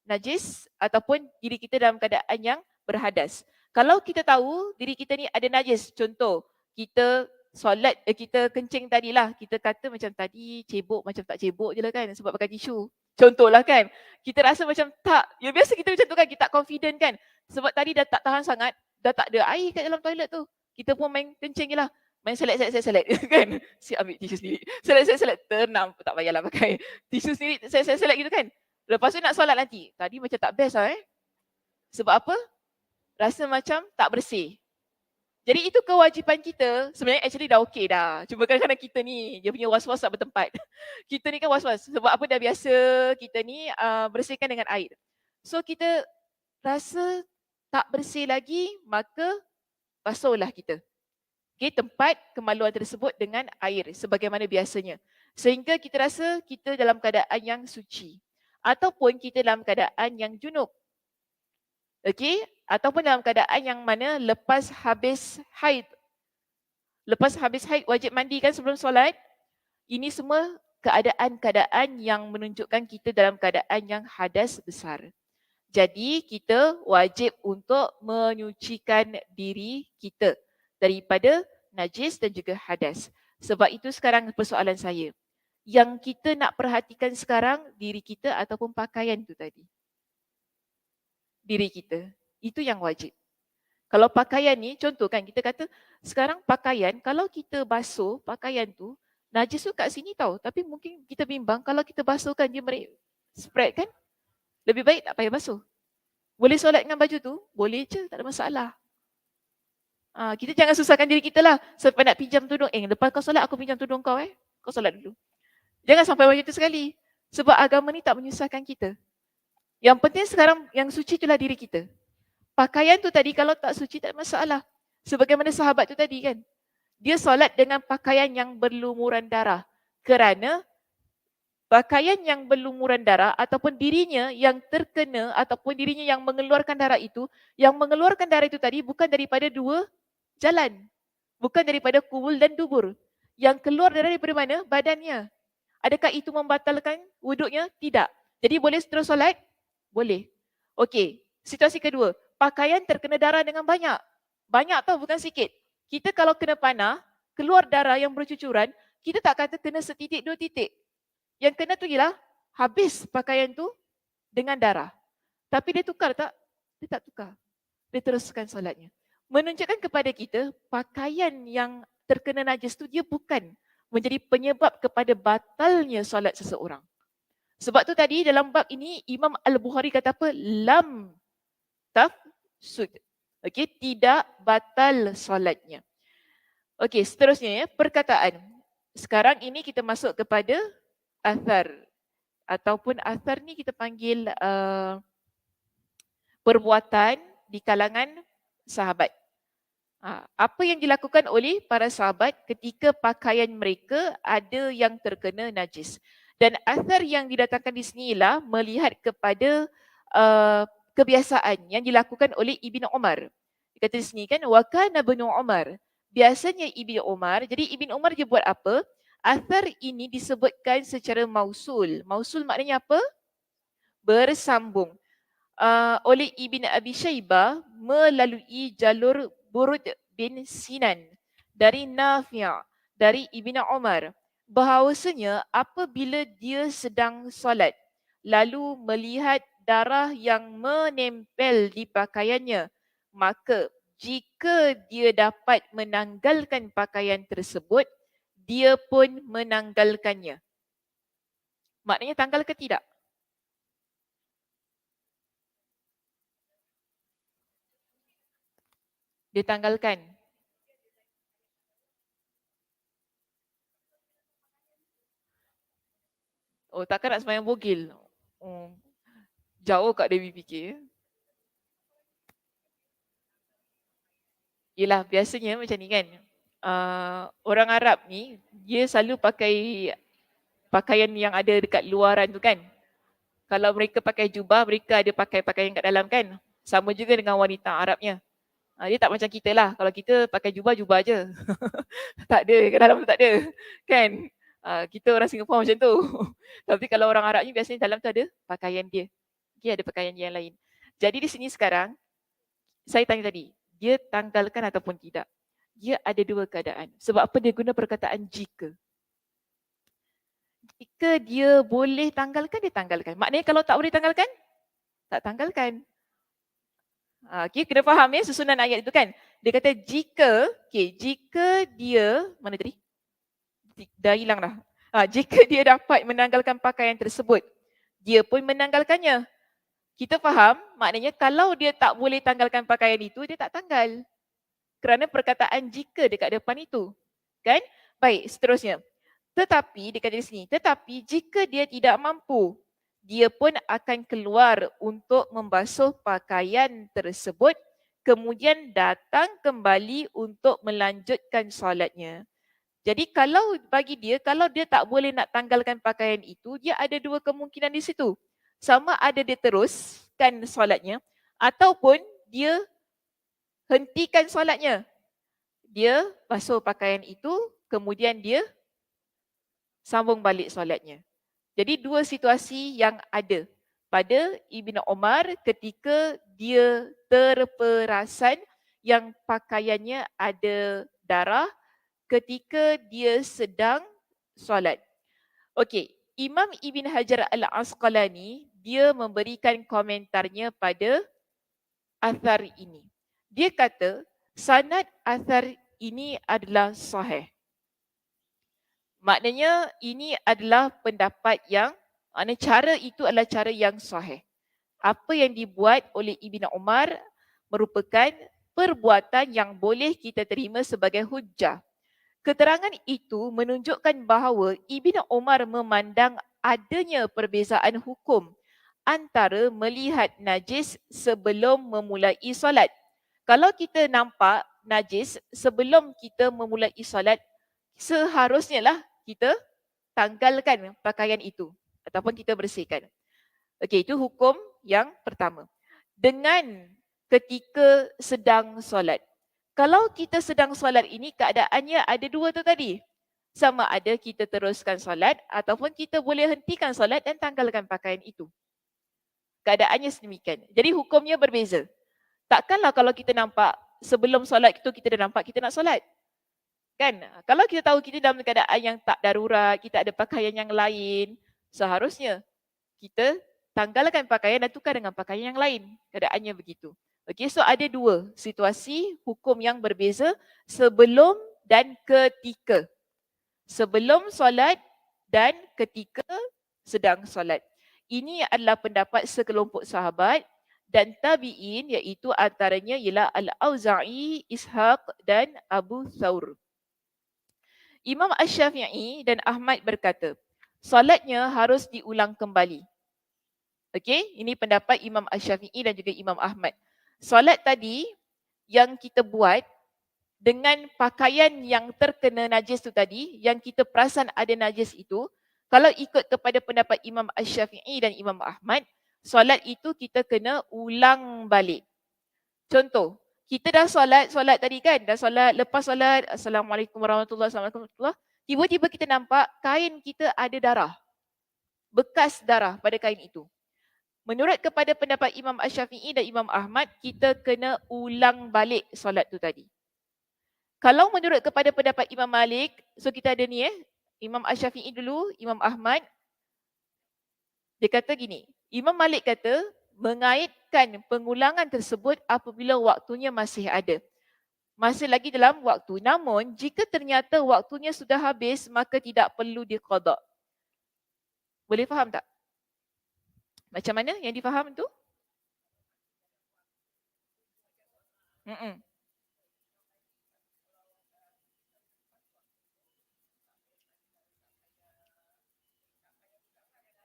najis ataupun diri kita dalam keadaan yang berhadas. Kalau kita tahu diri kita ni ada najis, contoh kita solat, kita kencing tadilah, kita kata macam tadi cebok macam tak cebok je lah kan sebab pakai tisu. Contohlah kan, kita rasa macam tak, ya biasa kita macam tu kan, kita tak confident kan sebab tadi dah tak tahan sangat, dah tak ada air kat dalam toilet tu. Kita pun main kencing je lah. Main selet kan. Si ambil tisu sendiri. Selet. Tenang, tak payahlah pakai. Tisu sendiri, selet gitu kan. Lepas tu nak solat nanti. Tadi macam tak best lah Sebab apa? Rasa macam tak bersih. Jadi itu kewajipan kita, sebenarnya actually dah okey dah. Cuma kadang-kadang kita ni, dia punya was-was tak bertempat. Kita ni kan was-was. Sebab apa dah biasa kita ni bersihkan dengan air. So kita rasa tak bersih lagi, maka basuhlah kita. Okay, tempat kemaluan tersebut dengan air sebagaimana biasanya. Sehingga kita rasa kita dalam keadaan yang suci. Ataupun kita dalam keadaan yang junub. Okay, ataupun dalam keadaan yang mana lepas habis haid. Lepas habis haid wajib mandi kan sebelum solat. Ini semua keadaan-keadaan yang menunjukkan kita dalam keadaan yang hadas besar. Jadi kita wajib untuk menyucikan diri kita daripada najis dan juga hadas. Sebab itu sekarang persoalan saya. Yang kita nak perhatikan sekarang diri kita ataupun pakaian tu tadi. Diri kita. Itu yang wajib. Kalau pakaian ni, contoh kan kita kata sekarang pakaian, kalau kita basuh pakaian tu, najis tu kat sini tau. Tapi mungkin kita bimbang kalau kita basuhkan dia spread kan. Lebih baik tak payah basuh. Boleh solat dengan baju tu? Boleh je, tak ada masalah. Kita jangan susahkan diri kita lah. Sampai nak pinjam tudung. Lepas kau solat, aku pinjam tudung kau Kau solat dulu. Jangan sampai macam tu sekali. Sebab agama ni tak menyusahkan kita. Yang penting sekarang yang suci itulah diri kita. Pakaian tu tadi kalau tak suci tak ada masalah. Sebagaimana sahabat tu tadi kan. Dia solat dengan pakaian yang berlumuran darah. Kerana pakaian yang berlumuran darah ataupun dirinya yang terkena ataupun dirinya yang mengeluarkan darah itu, yang mengeluarkan darah itu tadi bukan daripada dua jalan. Bukan daripada kubul dan dubur. Yang keluar daripada mana? Badannya. Adakah itu membatalkan wuduknya? Tidak. Jadi boleh terus solat? Boleh. Okey, situasi kedua. Pakaian terkena darah dengan banyak. Banyak tau, bukan sikit. Kita kalau kena panah, keluar darah yang bercucuran, kita tak kata kena setitik, dua titik. Yang kena tu ialah habis pakaian tu dengan darah. Tapi dia tukar tak? Dia tak tukar. Dia teruskan solatnya. Menunjukkan kepada kita pakaian yang terkena najis tu dia bukan menjadi penyebab kepada batalnya solat seseorang. Sebab tu tadi dalam bab ini Imam Al-Bukhari kata apa? Lam tafsud. Okey, tidak batal solatnya. Okey, seterusnya perkataan. Sekarang ini kita masuk kepada athar. Ataupun athar ni kita panggil perbuatan di kalangan sahabat. Apa yang dilakukan oleh para sahabat ketika pakaian mereka ada yang terkena najis. Dan athar yang didatangkan di sini ialah melihat kepada kebiasaan yang dilakukan oleh Ibn Umar. Dia kata di sini kan, wa kana Ibn Umar. Biasanya Ibn Umar, jadi Ibn Umar dia buat apa? Athar ini disebutkan secara mausul. Mausul maknanya apa? Bersambung. Oleh Ibn Abi Shaybah melalui jalur Burud bin Sinan dari Nafi' dari Ibn Umar bahawasanya apabila dia sedang solat lalu melihat darah yang menempel di pakaiannya, maka jika dia dapat menanggalkan pakaian tersebut, dia pun menanggalkannya. Maknanya tanggal ke tidak? Dia tanggalkan. Oh, takkan nak sembahyang bogil? Oh, jauh Kak Dewi fikir. Yelah, biasanya macam ni kan. Orang Arab ni, dia selalu pakai pakaian yang ada dekat luaran tu kan. Kalau mereka pakai jubah, mereka ada pakai pakaian kat dalam kan. Sama juga dengan wanita Arabnya. Dia tak macam kita lah. Kalau kita pakai jubah, jubah je. Tak ada, kat dalam tu tak ada. Kan? Kita orang Singapura macam tu. Tapi kalau orang Arab ni biasanya dalam tu ada pakaian dia. Dia ada pakaian yang lain. Jadi di sini sekarang, saya tanya tadi, dia tanggalkan ataupun tidak? Dia ada dua keadaan. Sebab apa dia guna perkataan jika? Jika dia boleh tanggalkan, dia tanggalkan. Maknanya kalau tak boleh tanggalkan, tak tanggalkan. Okay, kena faham ya susunan ayat itu kan. Dia kata jika, jika dia, mana tadi? Dah hilang dah. Jika dia dapat menanggalkan pakaian tersebut, dia pun menanggalkannya. Kita faham, maknanya kalau dia tak boleh tanggalkan pakaian itu, dia tak tanggal. Kerana perkataan jika dekat depan itu. Kan? Baik, seterusnya. Tetapi, dia kata di sini, tetapi jika dia tidak mampu, dia pun akan keluar untuk membasuh pakaian tersebut, kemudian datang kembali untuk melanjutkan solatnya. Jadi kalau bagi dia, kalau dia tak boleh nak tanggalkan pakaian itu, dia ada dua kemungkinan di situ. Sama ada dia teruskan solatnya, ataupun dia hentikan solatnya. Dia basuh pakaian itu, kemudian dia sambung balik solatnya. Jadi dua situasi yang ada pada Ibn Umar ketika dia terperasan yang pakaiannya ada darah ketika dia sedang solat. Okey, Imam Ibn Hajar Al-Asqalani dia memberikan komentarnya pada athar ini. Dia kata sanad athar ini adalah sahih. Maknanya ini adalah pendapat yang, maknanya cara itu adalah cara yang sahih. Apa yang dibuat oleh Ibn Umar merupakan perbuatan yang boleh kita terima sebagai hujjah. Keterangan itu menunjukkan bahawa Ibn Umar memandang adanya perbezaan hukum antara melihat najis sebelum memulai solat. Kalau kita nampak najis sebelum kita memulai solat, seharusnya lah kita tanggalkan pakaian itu ataupun kita bersihkan. Okey, itu hukum yang pertama. Dengan ketika sedang solat. Kalau kita sedang solat ini keadaannya ada dua tu tadi. Sama ada kita teruskan solat ataupun kita boleh hentikan solat dan tanggalkan pakaian itu. Keadaannya sedemikian. Jadi hukumnya berbeza. Takkanlah kalau kita nampak sebelum solat itu kita dah nampak kita nak solat. Kan? Kalau kita tahu kita dalam keadaan yang tak darurat, kita ada pakaian yang lain, seharusnya kita tanggalkan pakaian dan tukar dengan pakaian yang lain. Keadaannya begitu. Okey, so ada dua situasi hukum yang berbeza sebelum dan ketika. Sebelum solat dan ketika sedang solat. Ini adalah pendapat sekelompok sahabat dan tabi'in iaitu antaranya ialah Al-Auza'i, Ishaq dan Abu Thawr. Imam Ash-Shafi'i dan Ahmad berkata, solatnya harus diulang kembali. Okey, ini pendapat Imam Ash-Shafi'i dan juga Imam Ahmad. Solat tadi yang kita buat, dengan pakaian yang terkena najis tu tadi, yang kita perasan ada najis itu, kalau ikut kepada pendapat Imam Asy-Syafi'i dan Imam Ahmad, solat itu kita kena ulang balik. Contoh, kita dah solat tadi kan, dah solat, lepas solat, Assalamualaikum warahmatullahi wabarakatuh, tiba-tiba kita nampak kain kita ada darah, bekas darah pada kain itu. Menurut kepada pendapat Imam Asy-Syafi'i dan Imam Ahmad, kita kena ulang balik solat tu tadi. Kalau menurut kepada pendapat Imam Malik, so kita ada ni Imam Asy-Syafi'i dulu, Imam Ahmad. Dia kata gini, Imam Malik kata mengaitkan pengulangan tersebut apabila waktunya masih ada. Masih lagi dalam waktu. Namun jika ternyata waktunya sudah habis, maka tidak perlu diqada. Boleh faham tak? Macam mana yang difaham tu?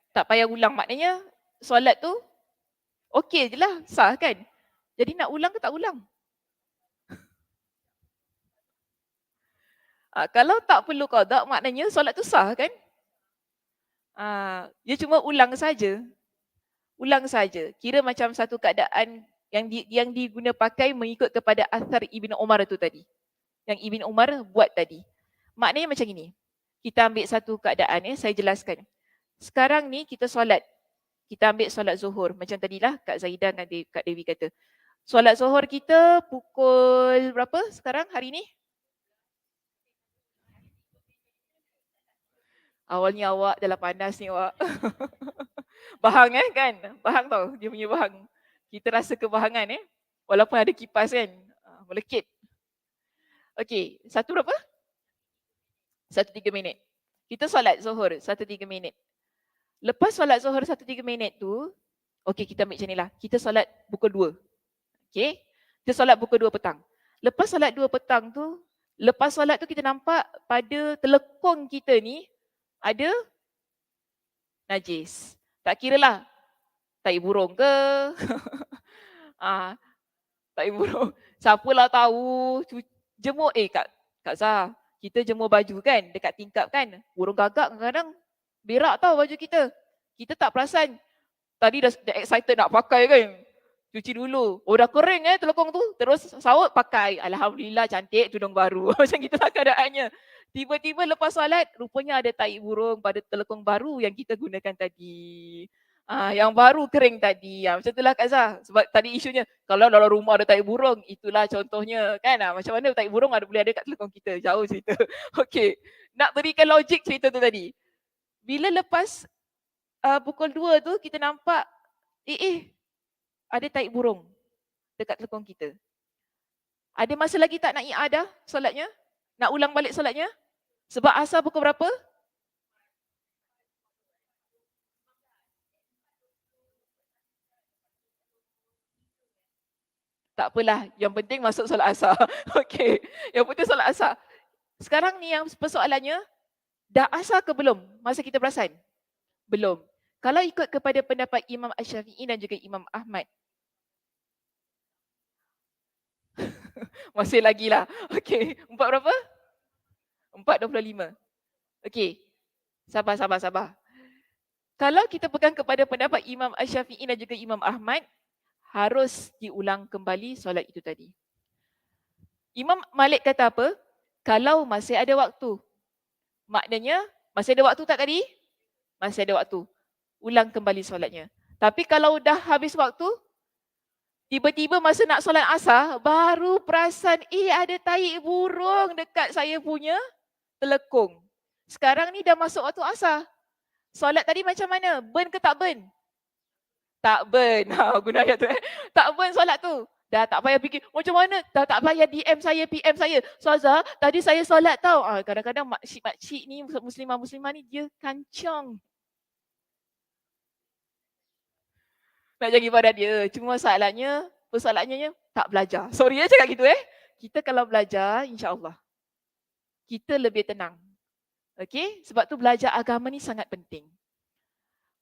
Tak payah ulang, maknanya solat tu okey je lah, sah kan? Jadi nak ulang ke tak ulang? Kalau tak perlu qada, maknanya solat tu sah kan? Dia cuma ulang saja. Ulang saja. Kira macam satu keadaan yang diguna pakai mengikut kepada asar Ibn Umar tu tadi. Yang Ibn Umar buat tadi. Maknanya macam ini. Kita ambil satu keadaan saya jelaskan. Sekarang ni kita solat. Kita ambil solat zuhur. Macam tadilah Kak Zaidan dan Kak Dewi kata. Solat zuhur kita pukul berapa sekarang hari ni? Awalnya awak dalam panas ni awak. Bahang kan? Bahang tau dia punya bahang. Kita rasa kebahangan Walaupun ada kipas kan. Melekit. Okey, satu berapa? 1-3 minit. Kita solat zuhur 1-3 minit. Lepas solat zuhur 1-3 minit tu, okey kita ambil macam ni lah. Kita solat pukul 2. Okey? Kita solat pukul 2 petang. Lepas solat 2 petang tu, lepas solat tu kita nampak pada telekung kita ni ada najis. Tak kira lah tai burung ke, tai burung. Siapalah tahu jemur Kak Zah, kita jemur baju kan dekat tingkap kan. Burung gagak kadang-kadang berak tau baju kita. Kita tak perasan. Tadi dah excited nak pakai kan. Cuci dulu. Oh dah kering telekung tu. Terus saut pakai. Alhamdulillah cantik tudung baru. Macam gitulah keadaannya. Tiba-tiba lepas solat, rupanya ada tai burung pada telekung baru yang kita gunakan tadi. Yang baru kering tadi. Macam itulah Kak Zah. Sebab tadi isunya, kalau dalam rumah ada tai burung, itulah contohnya. Kan? Macam mana tai burung boleh ada kat telekung kita. Jauh cerita. Okey. Nak berikan logik cerita tu tadi. Bila lepas pukul 2 tu, kita nampak, ada tai burung dekat telekung kita. Ada masa lagi tak nak i'adah solatnya? Nak ulang balik solatnya? Sebab asar pukul berapa? Tak apalah, yang penting masuk solat asar. Okey, yang penting solat asar. Sekarang ni yang persoalannya, dah asar ke belum masa kita perasan? Belum. Kalau ikut kepada pendapat Imam Asy-Syafi'i dan juga Imam Ahmad, masih lagi lah. Okey, 4 berapa? 4.25. Okey, sabar. Kalau kita pegang kepada pendapat Imam Asy-Syafi'i dan juga Imam Ahmad, harus diulang kembali solat itu tadi. Imam Malik kata apa? Kalau masih ada waktu. Maknanya, masih ada waktu tak tadi? Masih ada waktu. Ulang kembali solatnya. Tapi kalau dah habis waktu, tiba-tiba masa nak solat asar, baru perasan, ada tai burung dekat saya punya telekung. Sekarang ni dah masuk waktu asar. Solat tadi macam mana? Burn ke tak burn? Tak burn. Guna ayat tu Tak burn solat tu. Dah tak payah fikir macam mana. Dah tak payah DM saya, PM saya. Ustazah, tadi saya solat tau. Kadang-kadang makcik-makcik ni, muslimah-muslimah ni dia kancang. Nak jadi pada dia. Cuma persoalannya tak belajar. Sorry cakap gitu Kita kalau belajar, insya-Allah kita lebih tenang. Okey? Sebab tu belajar agama ni sangat penting.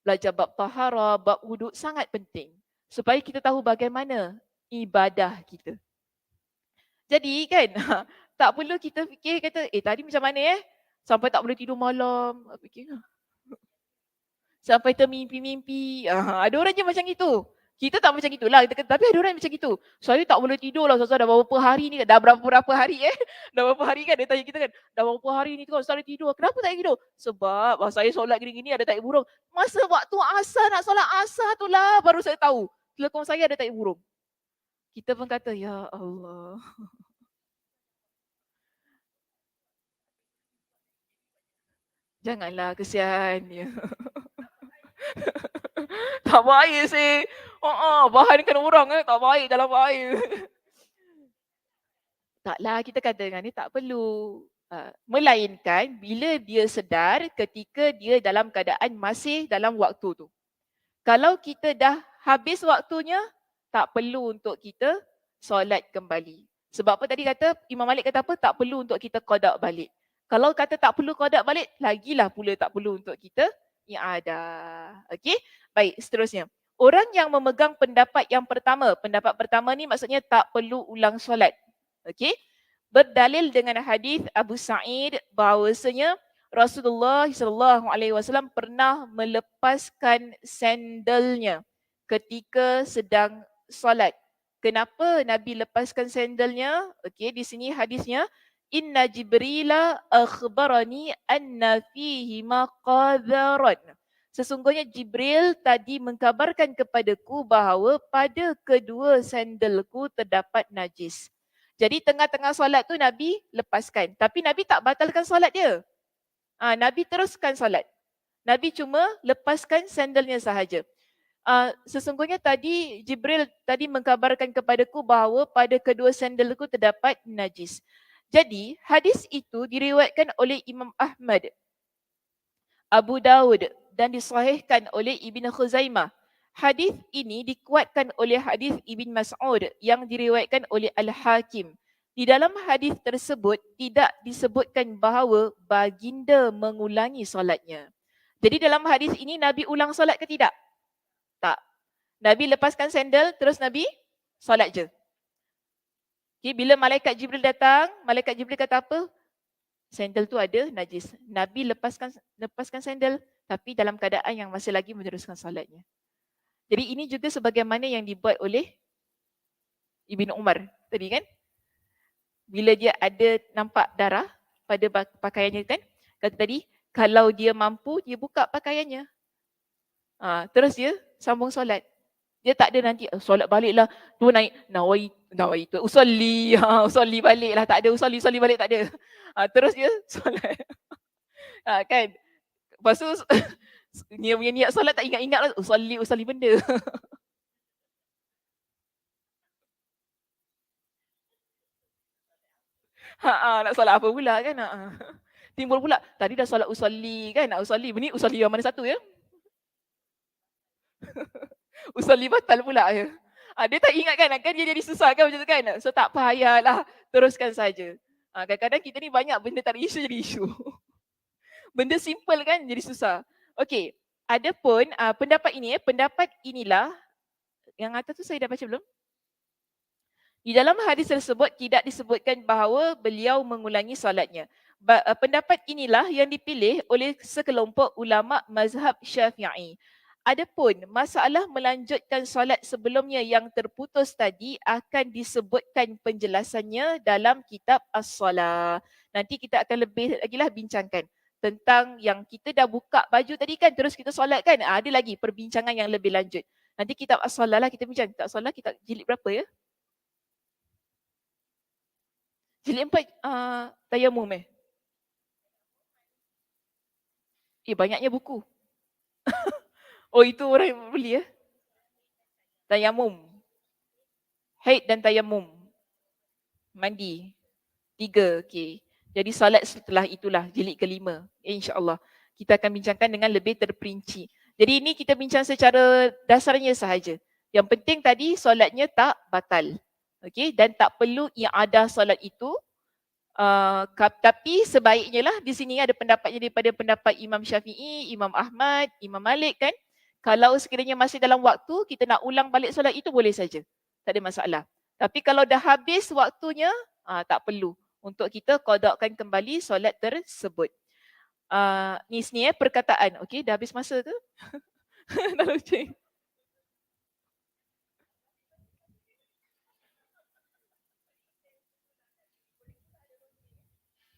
Belajar bab taharah, bab wuduk sangat penting. Supaya kita tahu bagaimana ibadah kita. Jadi kan, tak perlu kita fikir kata, tadi macam mana sampai tak boleh tidur malam. Fikir, sampai termimpi-mimpi. Ada orang je macam itu. Kita tak macam itulah. Kita kata, tapi ada orang macam itu. Saya tak boleh tidur lah. Saya dah berapa hari ni. Dah berapa hari Dah berapa hari kan dia tanya kita kan. Dah berapa hari ni kan saya tidur. Kenapa tak tidur? Sebab saya solat gini-gini ada tahi burung. Masa waktu asar nak solat asar tu lah baru saya tahu. Telekong saya ada tahi burung. Kita pun kata, ya Allah. Janganlah, kesian dia. Tak baik sih. Bahankan orang tak baik dalam air. Taklah, kita katakan ni tak perlu. Melainkan bila dia sedar ketika dia dalam keadaan masih dalam waktu tu. Kalau kita dah habis waktunya, tak perlu untuk kita solat kembali. Sebab apa tadi kata, Imam Malik kata apa? Tak perlu untuk kita qada balik. Kalau kata tak perlu qada balik, lagilah pula tak perlu untuk kita i'adah. Okey? Baik, seterusnya. Orang yang memegang pendapat yang pertama, pendapat pertama ni maksudnya tak perlu ulang solat. Okey? Berdalil dengan hadis Abu Sa'id bahawasanya Rasulullah SAW pernah melepaskan sandalnya ketika sedang solat. Kenapa Nabi lepaskan sandalnya? Okey, di sini hadisnya, Inna Jibrila akhbarani anna fihi maqadharan. Sesungguhnya Jibril tadi mengkabarkan kepadaku bahawa pada kedua sandalku terdapat najis. Jadi tengah-tengah solat tu Nabi lepaskan. Tapi Nabi tak batalkan solat dia. Nabi teruskan solat. Nabi cuma lepaskan sandalnya sahaja. Sesungguhnya tadi Jibril tadi mengkabarkan kepadaku bahawa pada kedua sandalku terdapat najis. Jadi hadis itu diriwayatkan oleh Imam Ahmad, Abu Daud dan disahihkan oleh Ibn Khuzaimah. Hadis ini dikuatkan oleh hadis Ibn Mas'ud yang diriwayatkan oleh Al-Hakim. Di dalam hadis tersebut tidak disebutkan bahawa baginda mengulangi solatnya. Jadi dalam hadis ini Nabi ulang solat ke tidak? Tak. Nabi lepaskan sandal terus Nabi solat je. Okay, bila malaikat Jibril datang, malaikat Jibril kata apa? Sandal tu ada najis. Nabi lepaskan sandal tapi dalam keadaan yang masih lagi meneruskan solatnya. Jadi ini juga sebagaimana yang dibuat oleh Ibn Umar tadi kan. Bila dia ada nampak darah pada pakaiannya kan. Kata tadi, kalau dia mampu, dia buka pakaiannya. Terus dia sambung solat. Dia tak ada nanti, solat baliklah. Tu naik, nawai tu. Usalli baliklah. Tak ada, usalli balik tak ada. Terus dia solat. Kan. Lepas tu, dia punya niat solat tak ingat-ingat lah. Usalli benda. Nak solat apa pula kan? Timbul pula, tadi dah solat usalli kan? Nak usalli, ni usalli yang mana satu ya? Usalli batal pula ya. Dia tak ingat kan dia jadi susah kan macam tu kan? So tak payahlah, teruskan saja. Kadang-kadang kita ni banyak benda tak ada isu jadi isu. Benda simple kan jadi susah. Okey, adapun pendapat inilah yang atas tu saya dah baca belum? Di dalam hadis tersebut tidak disebutkan bahawa beliau mengulangi solatnya. Pendapat inilah yang dipilih oleh sekelompok ulama mazhab Syafi'i. Adapun masalah melanjutkan solat sebelumnya yang terputus tadi akan disebutkan penjelasannya dalam kitab As-Salah. Nanti kita akan lebih lagilah bincangkan tentang yang kita dah buka baju tadi kan terus kita solat kan. Ada lagi perbincangan yang lebih lanjut. Nanti kitab As-Salah lah kita bincang. Kitab As-Salah kita jilid berapa ya? Jilid 4 tayamum banyaknya buku. Itu orang yang beli Tayamum. Haid dan tayamum. Mandi. 3, okey. Jadi salat setelah itulah jilid ke-5. InsyaAllah. Kita akan bincangkan dengan lebih terperinci. Jadi ini kita bincang secara dasarnya sahaja. Yang penting tadi solatnya tak batal. Okey, dan tak perlu i'adah solat itu. Tapi sebaiknya lah di sini ada pendapatnya daripada pendapat Imam Syafi'i, Imam Ahmad, Imam Malik kan. Kalau sekiranya masih dalam waktu kita nak ulang balik solat itu boleh saja. Tak ada masalah. Tapi kalau dah habis waktunya tak perlu untuk kita qadakkan kembali solat tersebut. Ni sini perkataan. Okey, dah habis masa ke? Dah lucu.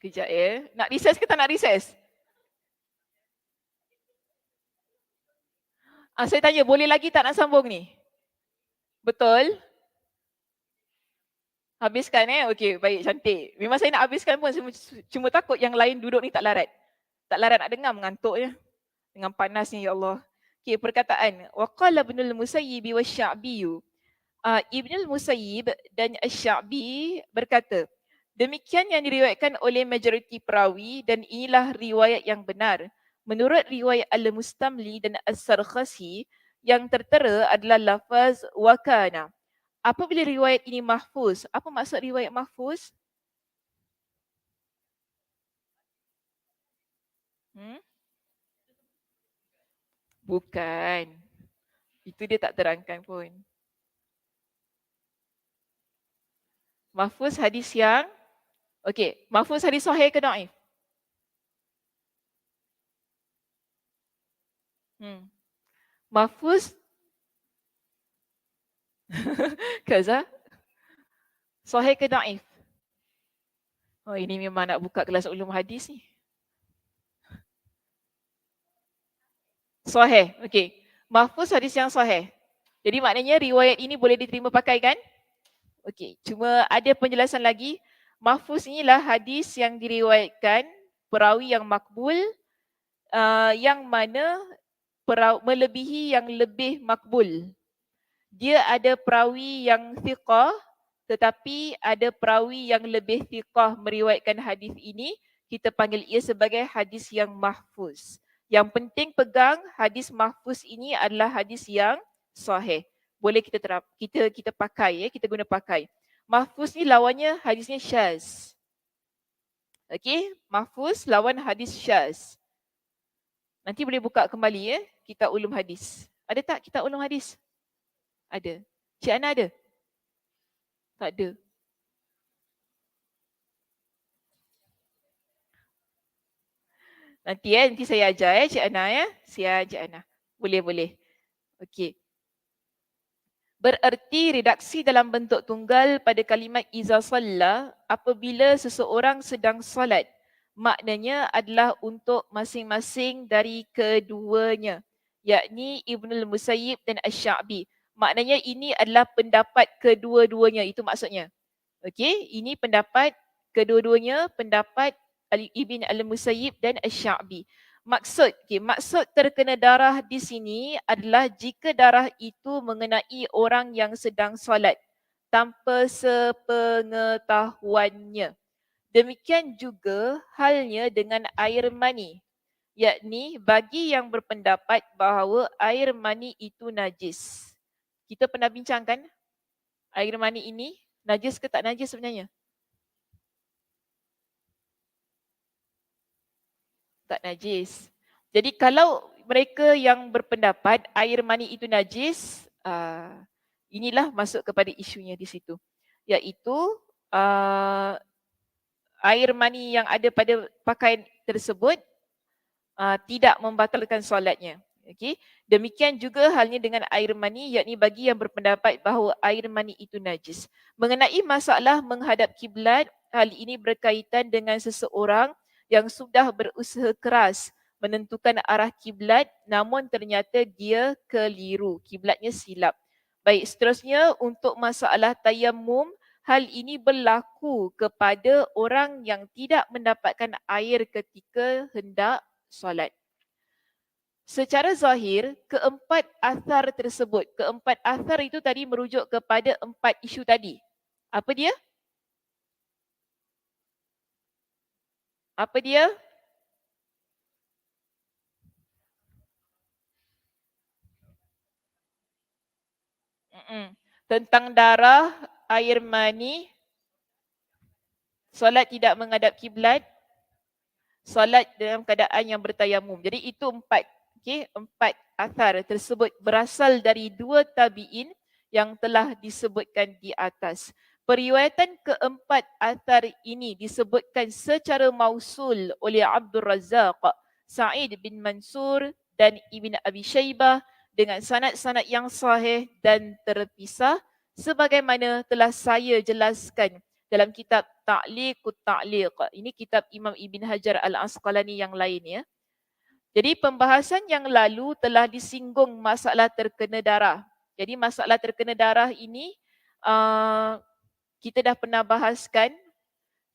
Kejap ya. Nak recess ke tak nak recess? Saya tanya, boleh lagi tak nak sambung ni? Betul? Habiskan Okey, baik, cantik. Memang saya nak habiskan pun, cuma takut yang lain duduk ni tak larat. Tak larat nak dengar, mengantuk je. Dengan panasnya, ya Allah. Okey, perkataan. Waqala Ibnul Musayyib wa Sya'biyu. Ibnul Musayyib dan Asy-Sya'bi berkata, demikian yang diriwayatkan oleh majoriti perawi dan inilah riwayat yang benar. Menurut riwayat Al-Mustamli dan As-Sarkhasi, yang tertera adalah lafaz wakana. Apabila riwayat ini mahfuz, apa maksud riwayat mahfuz? Bukan. Itu dia tak terangkan pun. Mahfuz hadis yang, okey, mahfuz hadis sahih ke dhaif? Mahfuz Kaza? Sahih ke dhaif? Oh, ini memang nak buka kelas ulum hadis ni. Sahih. Okey. Mahfuz hadis yang sahih. Jadi maknanya riwayat ini boleh diterima pakai kan? Okey. Cuma ada penjelasan lagi. Mahfuz inilah hadis yang diriwayatkan perawi yang makbul, yang mana melebihi yang lebih makbul. Dia ada perawi yang thiqah, tetapi ada perawi yang lebih thiqah meriwayatkan hadis ini, kita panggil ia sebagai hadis yang mahfuz. Yang penting pegang hadis mahfuz ini adalah hadis yang sahih. Boleh kita pakai kita guna pakai. Mahfuz ni lawannya hadisnya syaz. Okey, mahfuz lawan hadis syaz. Nanti boleh buka kembali kita ulum hadis. Ada tak kita ulum hadis? Ada. Cik Ana ada? Tak ada. Nanti saya ajar Cik Ana Saya Cik Ana. Boleh. Okey. Bererti redaksi dalam bentuk tunggal pada kalimat iza salla apabila seseorang sedang salat. Maknanya adalah untuk masing-masing dari keduanya, yakni Ibnul Musayyib dan Asy-Sya'bi. Maknanya ini adalah pendapat kedua-duanya, itu maksudnya. Okey, ini pendapat kedua-duanya, pendapat Ibn Al-Musayyib dan Asy-Sya'bi. Maksud terkena darah di sini adalah jika darah itu mengenai orang yang sedang solat tanpa sepengetahuannya. Demikian juga halnya dengan air mani, yakni bagi yang berpendapat bahawa air mani itu najis. Kita pernah bincangkan air mani ini najis ke tak najis sebenarnya? Tak najis. Jadi kalau mereka yang berpendapat air mani itu najis, inilah masuk kepada isunya di situ. Iaitu air mani yang ada pada pakaian tersebut tidak membatalkan solatnya. Okay. Demikian juga halnya dengan air mani, yakni bagi yang berpendapat bahawa air mani itu najis. Mengenai masalah menghadap kiblat, hal ini berkaitan dengan seseorang yang sudah berusaha keras menentukan arah kiblat namun ternyata dia keliru, kiblatnya silap. Baik, seterusnya untuk masalah tayammum, hal ini berlaku kepada orang yang tidak mendapatkan air ketika hendak solat. Secara zahir, keempat athar tersebut, keempat athar itu tadi merujuk kepada empat isu tadi. Apa dia? Apa dia? Tentang darah, air mani, solat tidak menghadap kiblat, solat dalam keadaan yang bertayamum. Jadi itu empat. Okay, empat athar tersebut berasal dari dua tabi'in yang telah disebutkan di atas. Periwayatan keempat athar ini disebutkan secara mausul oleh Abdul Razak, Sa'id bin Mansur dan Ibn Abi Shaybah dengan sanad-sanad yang sahih dan terpisah sebagaimana telah saya jelaskan dalam kitab Ta'liqut Ta'liq. Ini kitab Imam Ibn Hajar Al-Asqalani yang lain ya. Jadi pembahasan yang lalu telah disinggung masalah terkena darah. Jadi masalah terkena darah ini kita dah pernah bahaskan,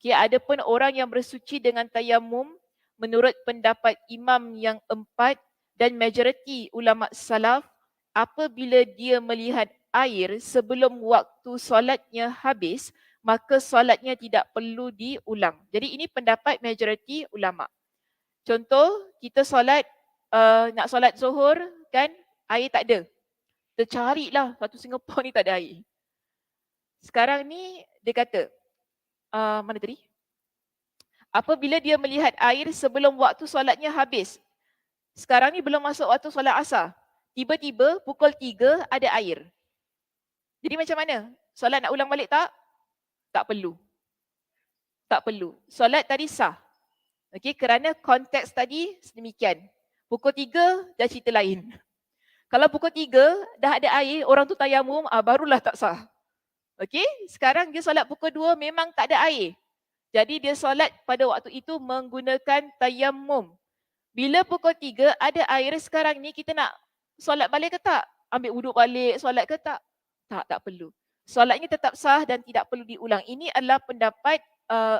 ada pun orang yang bersuci dengan tayamum menurut pendapat imam yang empat dan majoriti ulama salaf, apabila dia melihat air sebelum waktu solatnya habis, maka solatnya tidak perlu diulang. Jadi ini pendapat majoriti ulama. Contoh, kita solat, nak solat zuhur kan, air tak ada. Tercarilah satu Singapura ni tak ada air. Sekarang ni dia kata, mana tadi? Apabila dia melihat air sebelum waktu solatnya habis. Sekarang ni belum masuk waktu solat asar. Tiba-tiba pukul 3 ada air. Jadi macam mana? Solat nak ulang balik tak? Tak perlu. Tak perlu. Solat tadi sah. Okey, kerana konteks tadi sedemikian. Pukul 3 dah cerita lain. Kalau pukul 3 dah ada air, orang tu tayamum, barulah tak sah. Okey, sekarang dia solat pukul 2 memang tak ada air. Jadi dia solat pada waktu itu menggunakan tayammum. Bila pukul 3 ada air, sekarang ni kita nak solat balik ke tak? Ambil wuduk balik, solat ke tak? Tak perlu. Solatnya tetap sah dan tidak perlu diulang. Ini adalah pendapat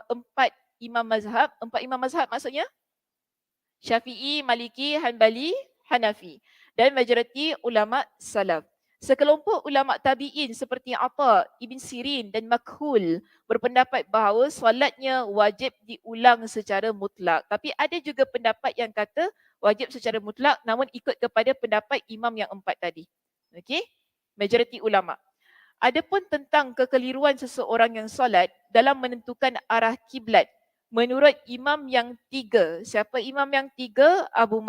empat imam mazhab. Empat imam mazhab maksudnya? Syafi'i, Maliki, Hanbali, Hanafi. Dan majoriti ulama salaf. Sekelompok ulama tabi'in seperti Atha, Ibn Sirin dan Makhul berpendapat bahawa solatnya wajib diulang secara mutlak. Tapi ada juga pendapat yang kata wajib secara mutlak namun ikut kepada pendapat imam yang empat tadi. Okey? Majoriti ulama. Adapun tentang kekeliruan seseorang yang solat dalam menentukan arah kiblat, menurut imam yang tiga. Siapa imam yang tiga? Abu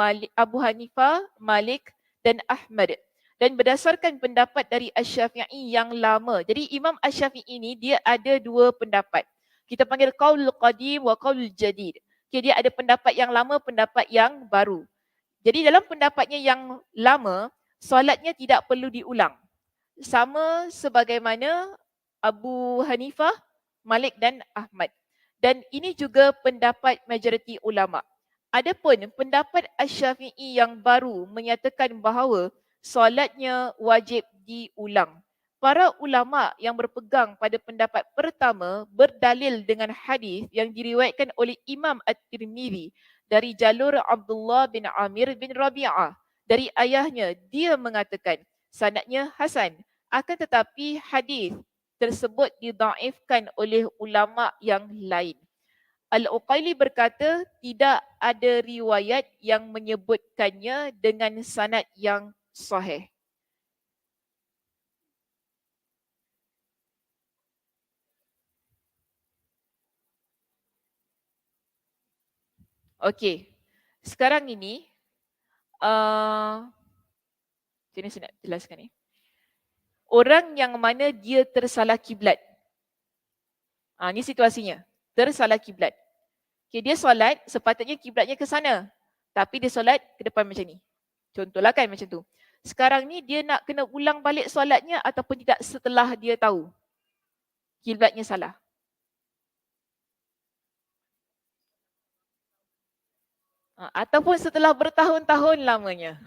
Hanifah, Malik dan Ahmad. Dan berdasarkan pendapat dari Asy-Syafi'i yang lama. Jadi Imam Asy-Syafi'i ini dia ada dua pendapat. Kita panggil qaul qadim wa qaul jadid. Okay, dia ada pendapat yang lama, pendapat yang baru. Jadi dalam pendapatnya yang lama, solatnya tidak perlu diulang. Sama sebagaimana Abu Hanifah, Malik dan Ahmad. Dan ini juga pendapat majoriti ulama. Adapun pendapat Asy-Syafi'i yang baru menyatakan bahawa solatnya wajib diulang. Para ulama yang berpegang pada pendapat pertama berdalil dengan hadis yang diriwayatkan oleh Imam At-Tirmizi dari jalur Abdullah bin Amir bin Rabi'ah. Dari ayahnya, dia mengatakan sanadnya hasan. Akan tetapi hadis tersebut didaifkan oleh ulama yang lain. Al-Uqaili berkata tidak ada riwayat yang menyebutkannya dengan sanad yang sahih. Okey. Sekarang ini sini saya nak jelaskan ni. Orang yang mana dia tersalah kiblat. Ni situasinya. Tersalah kiblat. Okay, dia solat, sepatutnya kiblatnya ke sana. Tapi dia solat ke depan macam ni. Contohlah kan macam tu. Sekarang ni dia nak kena ulang balik solatnya ataupun tidak setelah dia tahu kiblatnya salah. Ataupun setelah bertahun-tahun lamanya.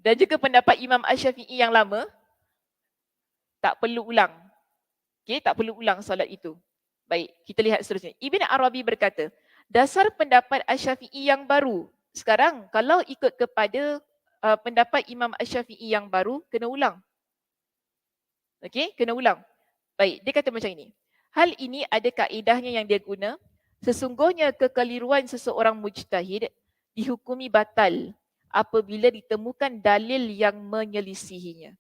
Dan juga pendapat Imam Asy-Syafi'i yang lama, tak perlu ulang. Okay, tak perlu ulang solat itu. Baik, kita lihat seterusnya. Ibn Arabi berkata, dasar pendapat Asy-Syafi'i yang baru. Sekarang, kalau ikut kepada pendapat Imam Asy-Syafi'i yang baru, kena ulang. Okay, kena ulang. Baik, dia kata macam ini. Hal ini ada kaedahnya yang dia guna. Sesungguhnya kekeliruan seseorang mujtahid dihukumi batal apabila ditemukan dalil yang menyelisihinya.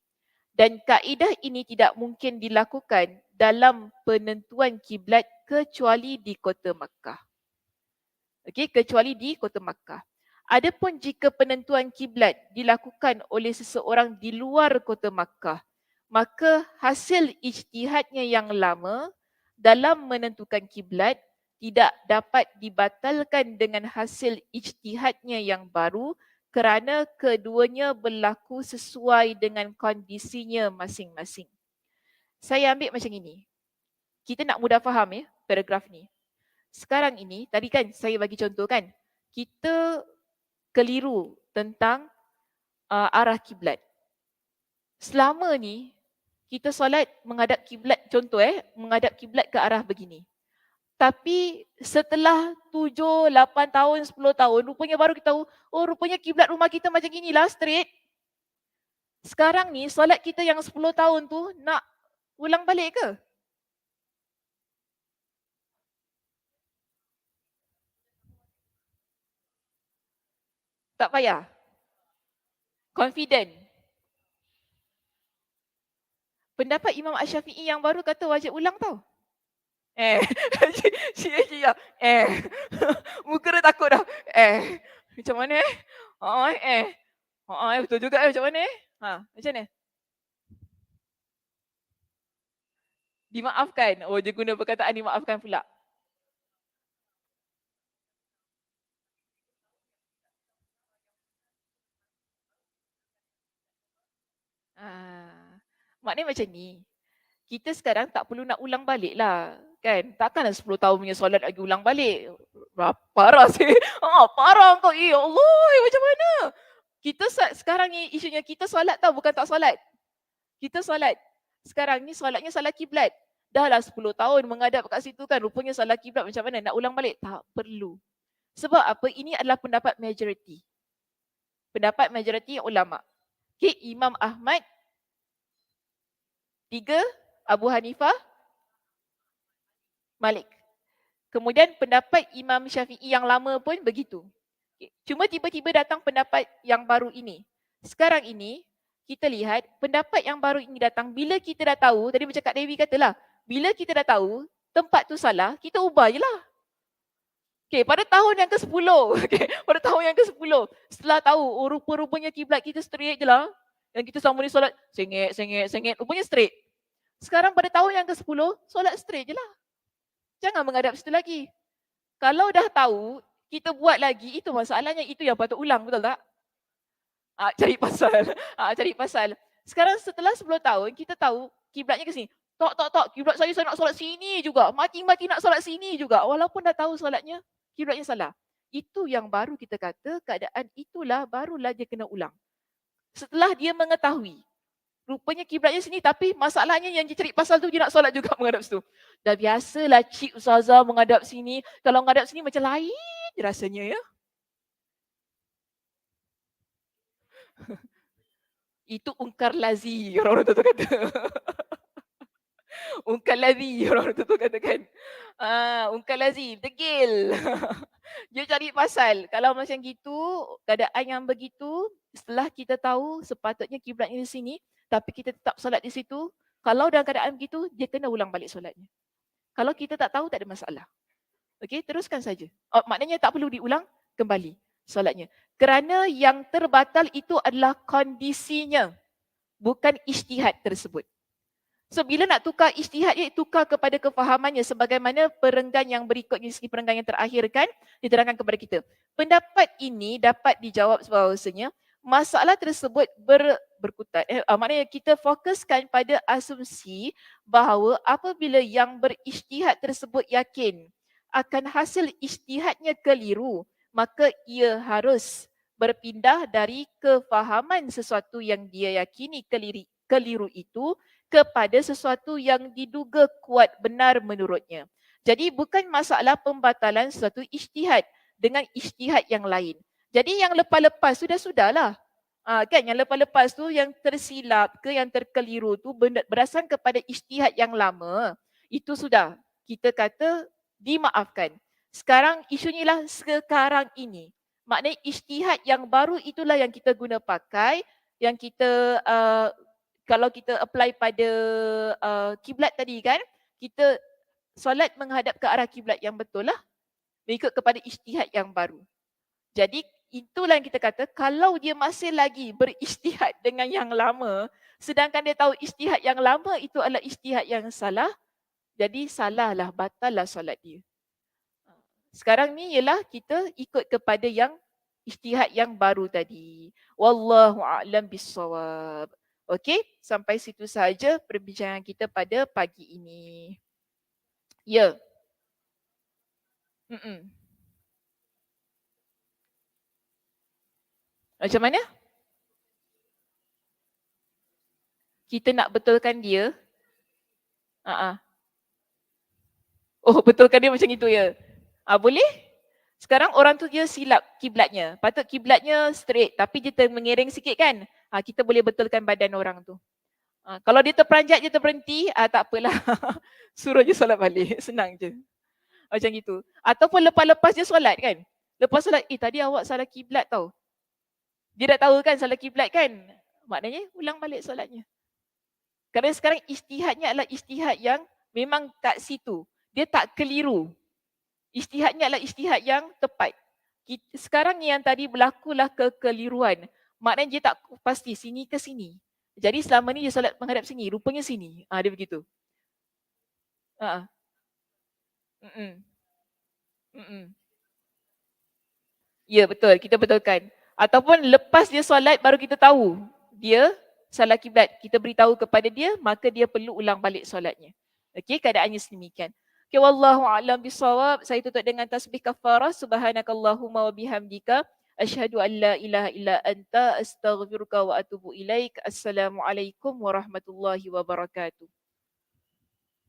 Dan kaedah ini tidak mungkin dilakukan dalam penentuan kiblat kecuali di kota Makkah. Okey, kecuali di kota Makkah. Adapun jika penentuan kiblat dilakukan oleh seseorang di luar kota Makkah, maka hasil ijtihadnya yang lama dalam menentukan kiblat tidak dapat dibatalkan dengan hasil ijtihadnya yang baru kerana keduanya berlaku sesuai dengan kondisinya masing-masing. Saya ambil macam ini. Kita nak mudah faham ya paragraf ni. Sekarang ini, tadi kan saya bagi contoh kan, kita keliru tentang arah kiblat. Selama ni kita solat menghadap kiblat, contoh menghadap kiblat ke arah begini. Tapi setelah 7, 8 tahun, 10 tahun, rupanya baru kita tahu, oh rupanya kiblat rumah kita macam ginilah, straight. Sekarang ni solat kita yang 10 tahun tu nak ulang balik ke? Tak payah. Confident. Pendapat Imam Asy-Syafi'i yang baru kata wajib ulang tau. Cia. Muka dia takut dah. Macam mana betul juga macam mana macam mana? Dimaafkan. Oh, dia guna perkataan dimaafkan pula. Maknanya macam ni. Kita sekarang tak perlu nak ulang balik lah. Kan? Takkanlah 10 tahun punya solat lagi ulang balik. Parah sih. Parah kau. Ya Allah, macam mana? Kita sekarang ni isunya kita solat tau, bukan tak solat. Kita solat. Sekarang ni solatnya salah kiblat. Dah lah 10 tahun menghadap kat situ kan. Rupanya salah kiblat macam mana? Nak ulang balik? Tak perlu. Sebab apa? Ini adalah pendapat majoriti. Pendapat majoriti ulama. Okay, Imam Ahmad 3, Abu Hanifah, Malik. Kemudian pendapat Imam Syafi'i yang lama pun begitu. Cuma tiba-tiba datang pendapat yang baru ini. Sekarang ini, kita lihat pendapat yang baru ini datang bila kita dah tahu, tadi macam Kak Dewi katalah, bila kita dah tahu tempat tu salah, kita ubah je lah. Okay, pada tahun yang ke-10, pada tahun yang ke-10, setelah tahu, rupa-rupanya kiblat kita straight je lah, yang kita sama ni solat, sengit, rupanya straight. Sekarang pada tahun yang ke-10, solat straight je lah. Jangan menghadap situ lagi. Kalau dah tahu, kita buat lagi, itu masalahnya, itu yang patut ulang, betul tak? Cari pasal. Cari pasal. Sekarang setelah 10 tahun, kita tahu kiblatnya ke sini. Tok, kiblat saya nak solat sini juga. Mati-mati nak solat sini juga. Walaupun dah tahu solatnya, kiblatnya salah. Itu yang baru kita kata, keadaan itulah barulah dia kena ulang. Setelah dia mengetahui, rupanya kiblatnya sini, tapi masalahnya yang dia cari pasal tu, dia nak solat juga menghadap situ. Dah biasalah cik ustazah menghadap sini. Kalau menghadap sini macam lain rasanya ya. Itu ungkar lazi, orang-orang tu kata. Ungkar lazi, orang-orang tu katakan. Ungkar lazi, degil. Dia cari pasal. Kalau macam gitu, keadaan yang begitu, setelah kita tahu sepatutnya kiblatnya di sini, tapi kita tetap solat di situ, kalau dalam keadaan begitu, dia kena ulang balik solatnya. Kalau kita tak tahu, tak ada masalah. Okey, teruskan saja. Maknanya tak perlu diulang kembali solatnya. Kerana yang terbatal itu adalah kondisinya, bukan ijtihad tersebut. So bila nak tukar ijtihad, tukar kepada kefahamannya, sebagaimana perenggan yang berikutnya, segi perenggan yang terakhir kan diterangkan kepada kita. Pendapat ini dapat dijawab bahawasanya masalah tersebut berkutat. Maknanya kita fokuskan pada asumsi bahawa apabila yang berijtihad tersebut yakin akan hasil ijtihadnya keliru, maka ia harus berpindah dari kefahaman sesuatu yang dia yakini keliru itu kepada sesuatu yang diduga kuat benar menurutnya. Jadi bukan masalah pembatalan sesuatu ijtihad dengan ijtihad yang lain. Jadi yang lepas-lepas sudahlah. Kan yang lepas-lepas tu yang tersilap ke yang terkeliru tu berdasarkan kepada ijtihad yang lama, itu sudah kita kata dimaafkan. Sekarang isunya lah sekarang ini. Maknanya ijtihad yang baru itulah yang kita guna pakai, yang kita kalau kita apply pada kiblat tadi kan, kita solat menghadap ke arah kiblat yang betul lah, mengikut kepada ijtihad yang baru. Jadi itulah yang kita kata, kalau dia masih lagi berijtihad dengan yang lama, sedangkan dia tahu ijtihad yang lama itu adalah ijtihad yang salah, jadi salahlah, batallah solat dia. Sekarang ni ialah kita ikut kepada yang ijtihad yang baru tadi. Wallahu a'lam bissawab. Okey, sampai situ saja perbincangan kita pada pagi ini. Ya. Mm-mm. Macam mana? Kita nak betulkan dia. Uh-uh. Oh, betulkan dia macam itu ya. Boleh? Sekarang orang tu dia silap kiblatnya. Patut kiblatnya straight tapi dia mengiring sikit kan? Kita boleh betulkan badan orang tu. Kalau dia terperanjat, dia terberhenti, tak apalah. Suruh je solat balik. Senang je. Macam gitu. Ataupun lepas-lepas dia solat kan? Lepas solat, tadi awak salah kiblat tau. Dia dah tahu kan salah kiblat kan? Maknanya ulang balik solatnya. Kerana sekarang ijtihadnya adalah ijtihad yang memang kat situ. Dia tak keliru. Ijtihadnya adalah ijtihad yang tepat. Sekarang yang tadi berlakulah kekeliruan. Maknanya dia tak pasti sini ke sini. Jadi selama ni dia solat menghadap sini, rupanya sini. Dia begitu. Mm-mm. Mm-mm. Ya betul, kita betulkan. Ataupun lepas dia solat baru kita tahu dia salah kiblat. Kita beritahu kepada dia, maka dia perlu ulang balik solatnya. Okey, keadaannya sedemikian. Okey, wallahu a'lam bisawab. Saya tutup dengan tasbih kafarah. Subhanakallahumma wa bihamdika asyhadu an la ilaha illa anta astaghfiruka wa atubu ilaik. Assalamualaikum warahmatullahi wabarakatuh.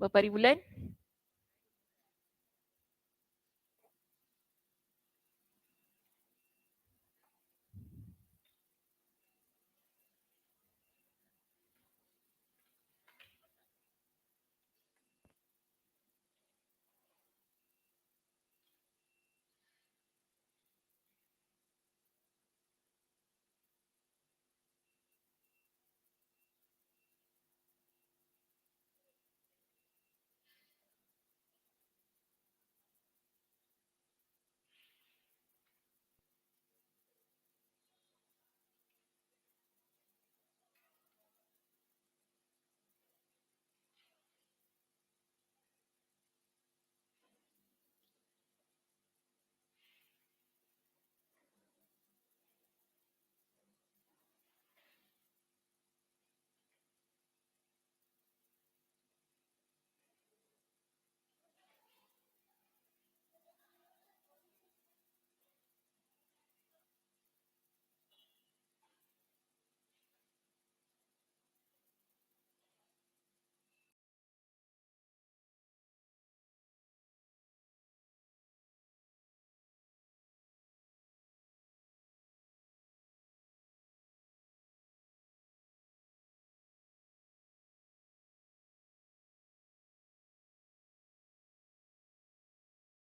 Bapak Ribulan?